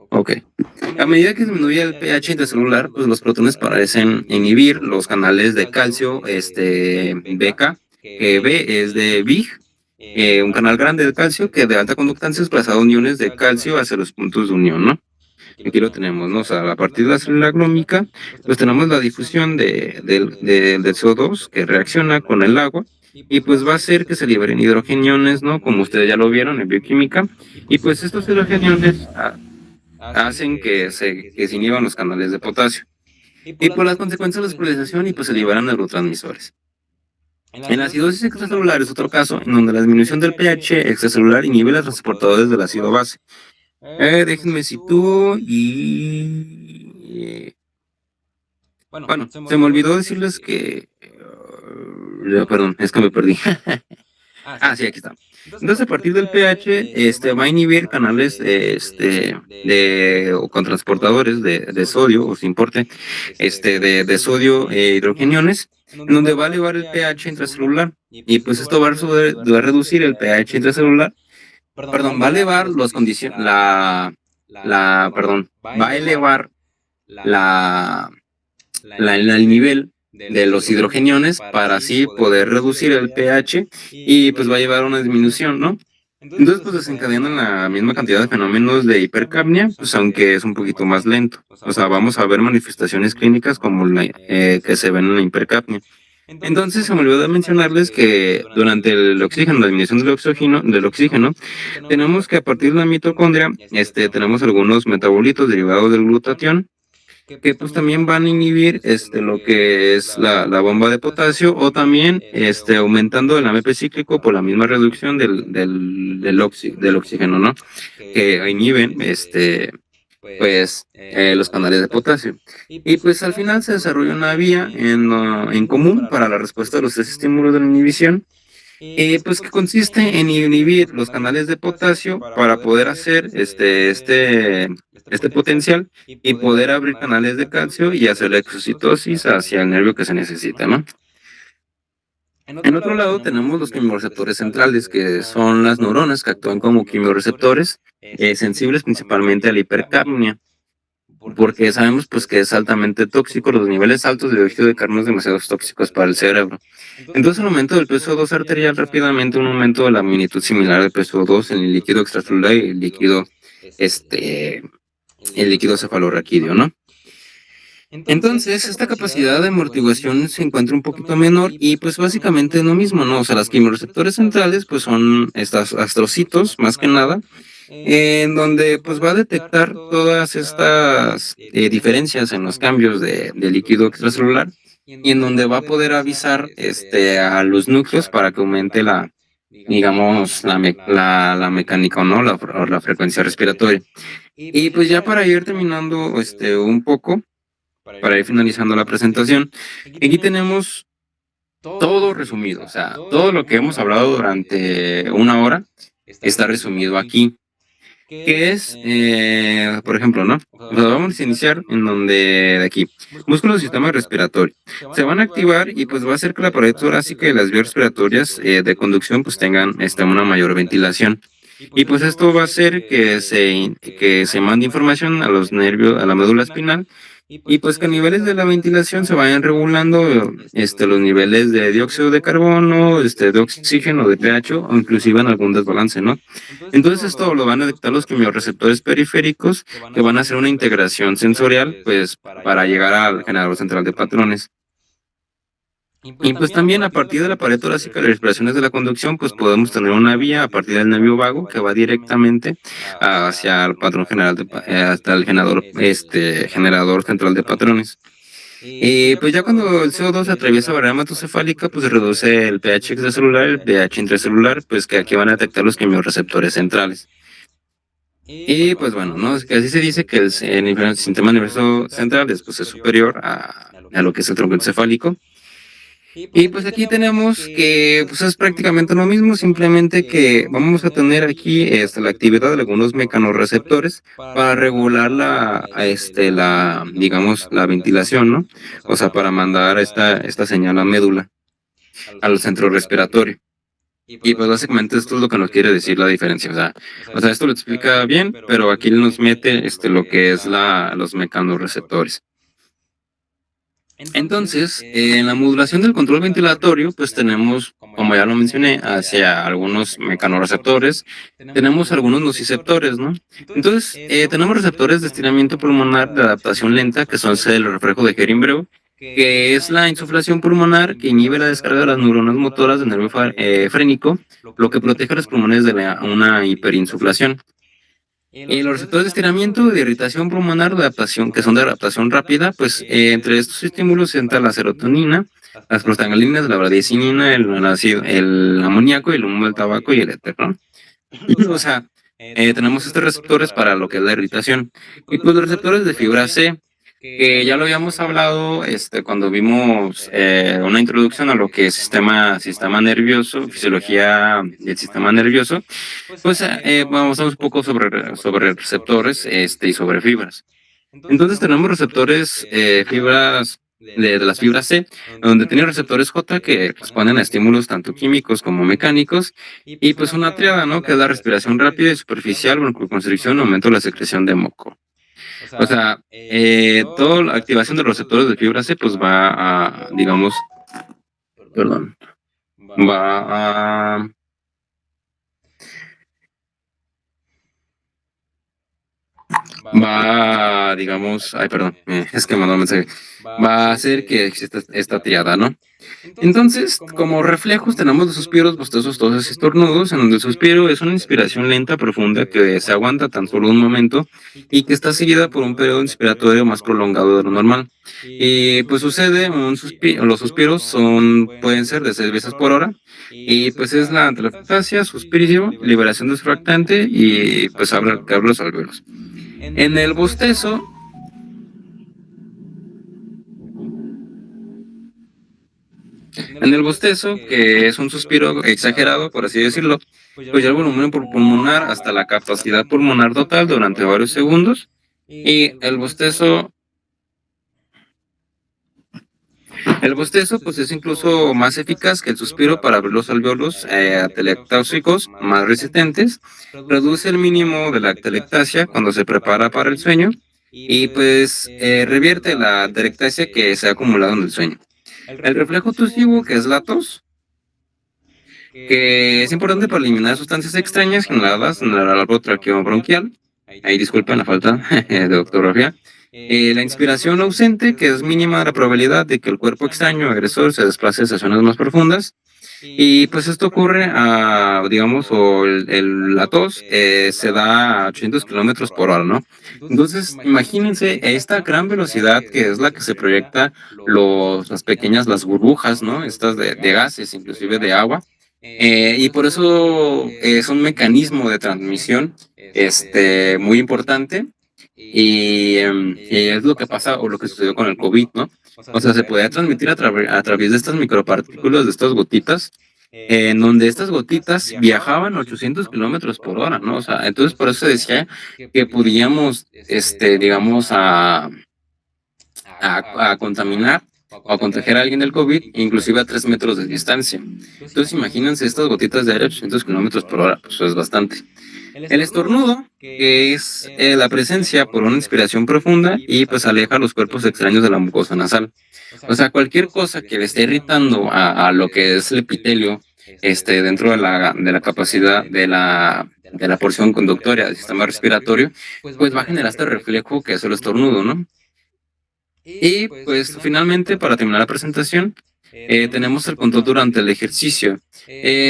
ok. A medida que disminuye el pH intracelular, pues los protones parecen inhibir los canales de calcio, BK, que B es de Big, un canal grande de calcio que de alta conductancia desplaza uniones de calcio hacia los puntos de unión, ¿no? Aquí lo tenemos, ¿no? O sea, a partir de la célula glómica, pues tenemos la difusión del CO2 que reacciona con el agua y pues va a hacer que se liberen hidrogeniones, ¿no? Como ustedes ya lo vieron en bioquímica. Y pues estos hidrogeniones hacen que se inhiban los canales de potasio. Y por las consecuencias de la espolarización y pues se liberan neurotransmisores. En la acidosis extracelular es otro caso en donde la disminución del pH extracelular inhibe los transportadores del ácido base. Déjenme si tú y... bueno, se me olvidó decirles que... perdón, es que me perdí. Sí, aquí está. Entonces, a partir del pH, va a inhibir canales o con transportadores de sodio, o se importe, de sodio e hidrogeniones, en donde va a elevar el pH intracelular. Y pues esto va a reducir el pH intracelular, perdón, va a elevar va a elevar el nivel de los hidrogeniones para así poder reducir el pH y pues va a llevar a una disminución, ¿no? Entonces pues desencadenan la misma cantidad de fenómenos de hipercapnia, pues aunque es un poquito más lento. O sea, vamos a ver manifestaciones clínicas como que se ven en la hipercapnia. Entonces se me olvidó de mencionarles que durante el oxígeno, la disminución del oxígeno, tenemos que a partir de la mitocondria, tenemos algunos metabolitos derivados del glutatión, que pues también van a inhibir lo que es la bomba de potasio o también aumentando el AMP cíclico por la misma reducción del oxígeno, ¿no? Que inhiben pues los canales de potasio. Y pues al final se desarrolla una vía en común para la respuesta a los tres estímulos de la inhibición, pues que consiste en inhibir los canales de potasio para poder hacer este potencial y poder abrir canales de calcio y hacer la exocitosis hacia el nervio que se necesita, ¿no? En otro lado tenemos los quimiorreceptores centrales, que son las neuronas que actúan como quimiorreceptores sensibles principalmente a la hipercapnia. porque sabemos pues que es altamente tóxico, los niveles altos de dióxido de carbono es demasiado tóxicos para el cerebro. Entonces el aumento del peso 2 arterial rápidamente un aumento de la magnitud similar del peso 2 en el líquido extracelular y este, el líquido cefalorraquídeo, ¿no? Entonces, esta capacidad de amortiguación se encuentra un poquito menor y pues básicamente es lo mismo, ¿no? O sea, las quimioreceptores centrales pues son estas astrocitos, más que nada, en donde pues va a detectar todas estas diferencias en los cambios de líquido extracelular y en donde va a poder avisar a los núcleos para que aumente digamos, la mecánica, ¿no? O la frecuencia respiratoria. Y pues ya para ir terminando un poco, para ir finalizando la presentación, aquí tenemos todo resumido, o sea, todo lo que hemos hablado durante una hora está resumido aquí. Que es, por ejemplo, ¿no? O sea, vamos a iniciar en donde, de aquí, músculos del sistema respiratorio. Se van a activar y pues va a hacer que la pared torácica y las vías respiratorias de conducción pues tengan una mayor ventilación. Y pues esto va a hacer que se mande información a los nervios, a la médula espinal, y pues que a niveles de la ventilación se vayan regulando los niveles de dióxido de carbono, de oxígeno, de pH o inclusive en algún desbalance, ¿no? Entonces esto lo van a detectar los quimiorreceptores periféricos que van a hacer una integración sensorial pues para llegar al generador central de patrones. Y pues también a partir de la pared torácica, las respiraciones de la conducción, pues podemos tener una vía a partir del nervio vago que va directamente hacia el patrón general, hasta el generador central de patrones. Y pues ya cuando el CO2 atraviesa la barrera hematocefálica, pues se reduce el pH extracelular, el pH intracelular, pues que aquí van a detectar los quimiorreceptores centrales. Y pues bueno, ¿no? Es que así se dice que el sistema nervioso central pues, es superior a lo que es el tronco encefálico. Y pues aquí tenemos que pues es prácticamente lo mismo, simplemente que vamos a tener aquí la actividad de algunos mecanorreceptores para regular digamos, la ventilación, ¿no? O sea, para mandar esta señal a médula, al centro respiratorio. Y pues básicamente esto es lo que nos quiere decir la diferencia. O sea, esto lo explica bien, pero aquí nos mete lo que es los mecanorreceptores. Entonces, en la modulación del control ventilatorio, pues tenemos, como ya lo mencioné, hacia algunos mecanorreceptores, tenemos algunos nociceptores, ¿no? Entonces, tenemos receptores de estiramiento pulmonar de adaptación lenta, que son el reflejo de Hering-Breu, que es la insuflación pulmonar que inhibe la descarga de las neuronas motoras del nervio frénico, lo que protege a los pulmones de una hiperinsuflación. Y los receptores de estiramiento, de irritación pulmonar, de adaptación, que son de adaptación rápida, pues entre estos estímulos entra la serotonina, las prostaglandinas, la bradiecinina, el amoníaco, el humo del tabaco y el éter, ¿no? O sea, tenemos estos receptores para lo que es la irritación. Y pues los receptores de fibra C, que ya lo habíamos hablado cuando vimos una introducción a lo que es sistema nervioso, fisiología del sistema nervioso, pues vamos a un poco sobre receptores y sobre fibras. Entonces tenemos receptores, fibras de las fibras C, donde tienen receptores J que responden a estímulos tanto químicos como mecánicos, y pues una triada, ¿no? Que es la respiración rápida y superficial, broncoconstricción, aumento de la secreción de moco. O sea, toda la activación de los receptores de fibra C, pues va a, digamos, perdón, va a digamos, ay, perdón, es que mandó un mensaje, va a hacer que exista esta triada, ¿no? Entonces, como reflejos tenemos los suspiros, bostezos, toses y estornudos, en donde el suspiro es una inspiración lenta, profunda, que se aguanta tan solo un momento y que está seguida por un periodo inspiratorio más prolongado de lo normal. Y pues sucede, los suspiros pueden ser de 6 veces por hora, y pues es la antelactasia, suspirio, liberación de surfactante y pues que abre los alvéolos. En el bostezo, que es un suspiro exagerado, por así decirlo, pues ya el volumen pulmonar hasta la capacidad pulmonar total durante varios segundos. Y el bostezo pues es incluso más eficaz que el suspiro para abrir los alvéolos atelectáusicos más resistentes, reduce el mínimo de la atelectasia cuando se prepara para el sueño, y pues revierte la atelectasia que se ha acumulado en el sueño. El reflejo tusivo, que es la tos, que es importante para eliminar sustancias extrañas generadas en el árbol traqueobronquial. Ahí disculpen la falta de ortografía. La inspiración ausente, que es mínima la probabilidad de que el cuerpo extraño agresor se desplace hacia zonas más profundas. Y pues esto ocurre a, digamos, o la tos se da a 800 kilómetros por hora, ¿no? Entonces, imagínense esta gran velocidad que es la que se proyecta las pequeñas, las burbujas, ¿no? Estas de gases, inclusive de agua. Y por eso es un mecanismo de transmisión muy importante y es lo que pasa o lo que sucedió con el COVID, ¿no? O sea, se podía transmitir a través de estas micropartículas, de estas gotitas, en donde estas gotitas viajaban 800 kilómetros por hora, ¿no? O sea, entonces por eso se decía que podíamos, digamos, a contaminar o a contagiar a alguien del COVID, inclusive a 3 metros de distancia. Entonces, imagínense estas gotitas de aire a 800 kilómetros por hora, pues es bastante. El estornudo, que es la presencia por una inspiración profunda y pues aleja los cuerpos extraños de la mucosa nasal. O sea, cualquier cosa que le esté irritando a lo que es el epitelio, dentro de la capacidad de la porción conductoria del sistema respiratorio, pues va a generar este reflejo que es el estornudo, ¿no? Y pues finalmente, para terminar la presentación, tenemos el control durante el ejercicio.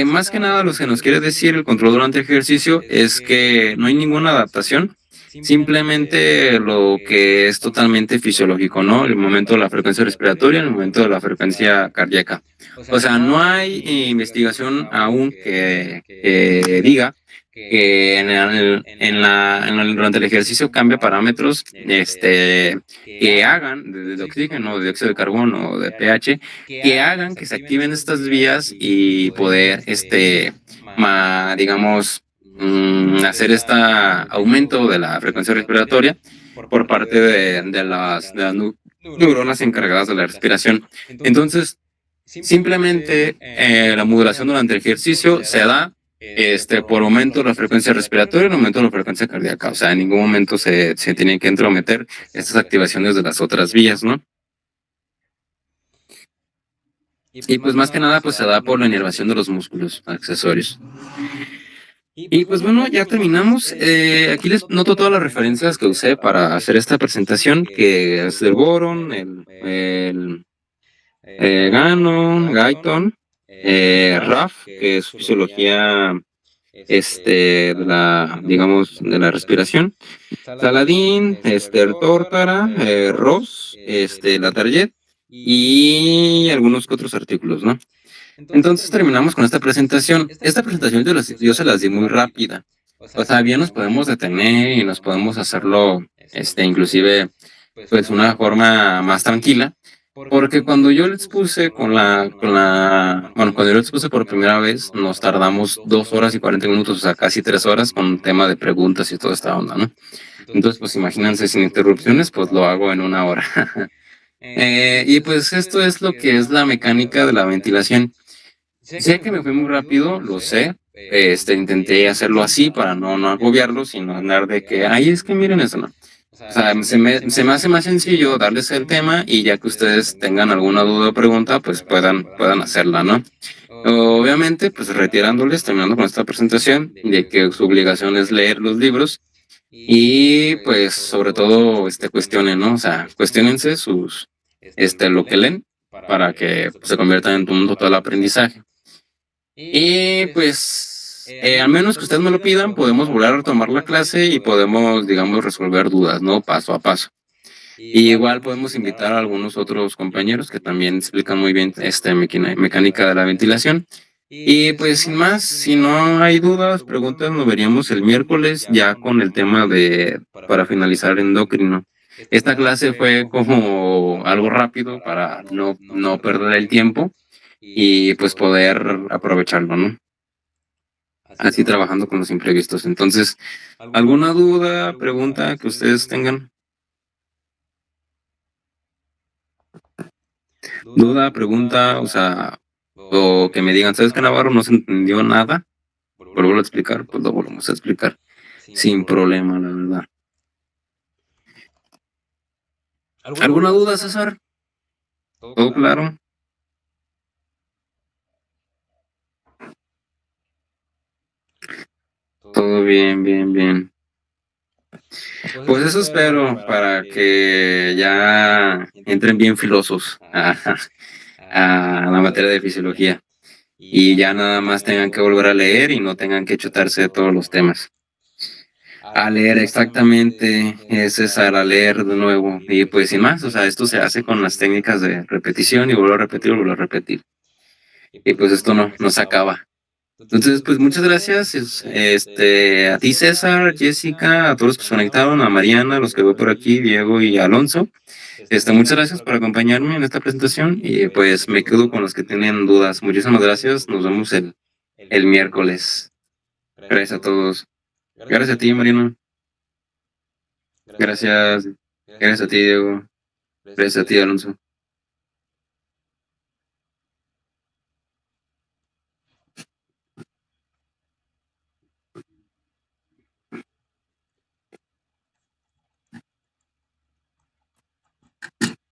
Más que nada, lo que nos quiere decir el control durante el ejercicio es que no hay ninguna adaptación, simplemente lo que es totalmente fisiológico, ¿no? El momento de la frecuencia respiratoria, el momento de la frecuencia cardíaca. O sea, no hay investigación aún que diga que durante el ejercicio cambia parámetros que hagan de oxígeno, de dióxido de carbono o de pH, que hagan que se activen estas vías y poder, digamos, hacer este aumento de la frecuencia respiratoria por parte de las neuronas encargadas de la respiración. Entonces, simplemente la modulación durante el ejercicio se da por aumento de la frecuencia respiratoria y aumento de la frecuencia cardíaca. O sea, en ningún momento se tienen que entrometer estas activaciones de las otras vías, ¿no? Y pues más que nada, pues se da por la inervación de los músculos accesorios. Y pues bueno, ya terminamos. Aquí les noto todas las referencias que usé para hacer esta presentación, que es del boron, el Gannon, Guyton, RAF, que es fisiología digamos, de la respiración, Saladin, Tórtara, Ross, la Target y algunos que otros artículos, ¿no? Entonces terminamos con esta presentación. Esta presentación yo se las di muy rápida. O sea, bien nos podemos detener y nos podemos hacerlo, inclusive, pues una forma más tranquila. Porque cuando yo lo expuse bueno, cuando yo lo expuse por primera vez, nos tardamos 2 horas y 40 minutos, o sea, casi 3 horas con un tema de preguntas y toda esta onda, ¿no? Entonces, pues imagínense sin interrupciones, pues lo hago en 1 hora. Y pues esto es lo que es la mecánica de la ventilación. Sé que me fue muy rápido, lo sé. Intenté hacerlo así para no agobiarlo, sino andar de que, ay, es que miren eso, ¿no? O sea, se me hace más sencillo darles el tema y ya que ustedes tengan alguna duda o pregunta, pues puedan hacerla, ¿no? Obviamente, pues retirándoles, terminando con esta presentación, de que su obligación es leer los libros y pues sobre todo, cuestionen, ¿no? O sea, cuestionense lo que leen para que pues, se conviertan en un total aprendizaje. Y pues, al menos que ustedes me lo pidan, podemos volver a retomar la clase y podemos, digamos, resolver dudas, ¿no? Paso a paso. Y igual podemos invitar a algunos otros compañeros que también explican muy bien esta mecánica de la ventilación. Y pues sin más, si no hay dudas, preguntas, nos veríamos el miércoles ya con el tema para finalizar endocrino. Esta clase fue como algo rápido para no perder el tiempo y pues poder aprovecharlo, ¿no? Así trabajando con los imprevistos. Entonces, ¿alguna duda, pregunta que ustedes tengan? Duda, pregunta, o sea, o que me digan, ¿sabes qué, Navarro? No se entendió nada. Vuelvo a explicar, pues lo volvemos a explicar sin problema, la verdad. ¿Alguna duda, César? ¿Todo claro? Todo bien, bien, bien. Pues eso espero para que ya entren bien filosos a la materia de fisiología y ya nada más tengan que volver a leer y no tengan que chutarse todos los temas. A leer exactamente, es César, a leer de nuevo y pues sin más, o sea, esto se hace con las técnicas de repetición y volver a repetir, volver a repetir. Y pues esto no se acaba. Entonces, pues muchas gracias a ti, César, Jessica, a todos los que se conectaron, a Mariana, a los que veo por aquí, Diego y Alonso. Muchas gracias por acompañarme en esta presentación y pues me quedo con los que tienen dudas. Muchísimas gracias. Nos vemos el miércoles. Gracias a todos. Gracias a ti, Mariana. Gracias. Gracias a ti, Diego. Gracias a ti, Alonso.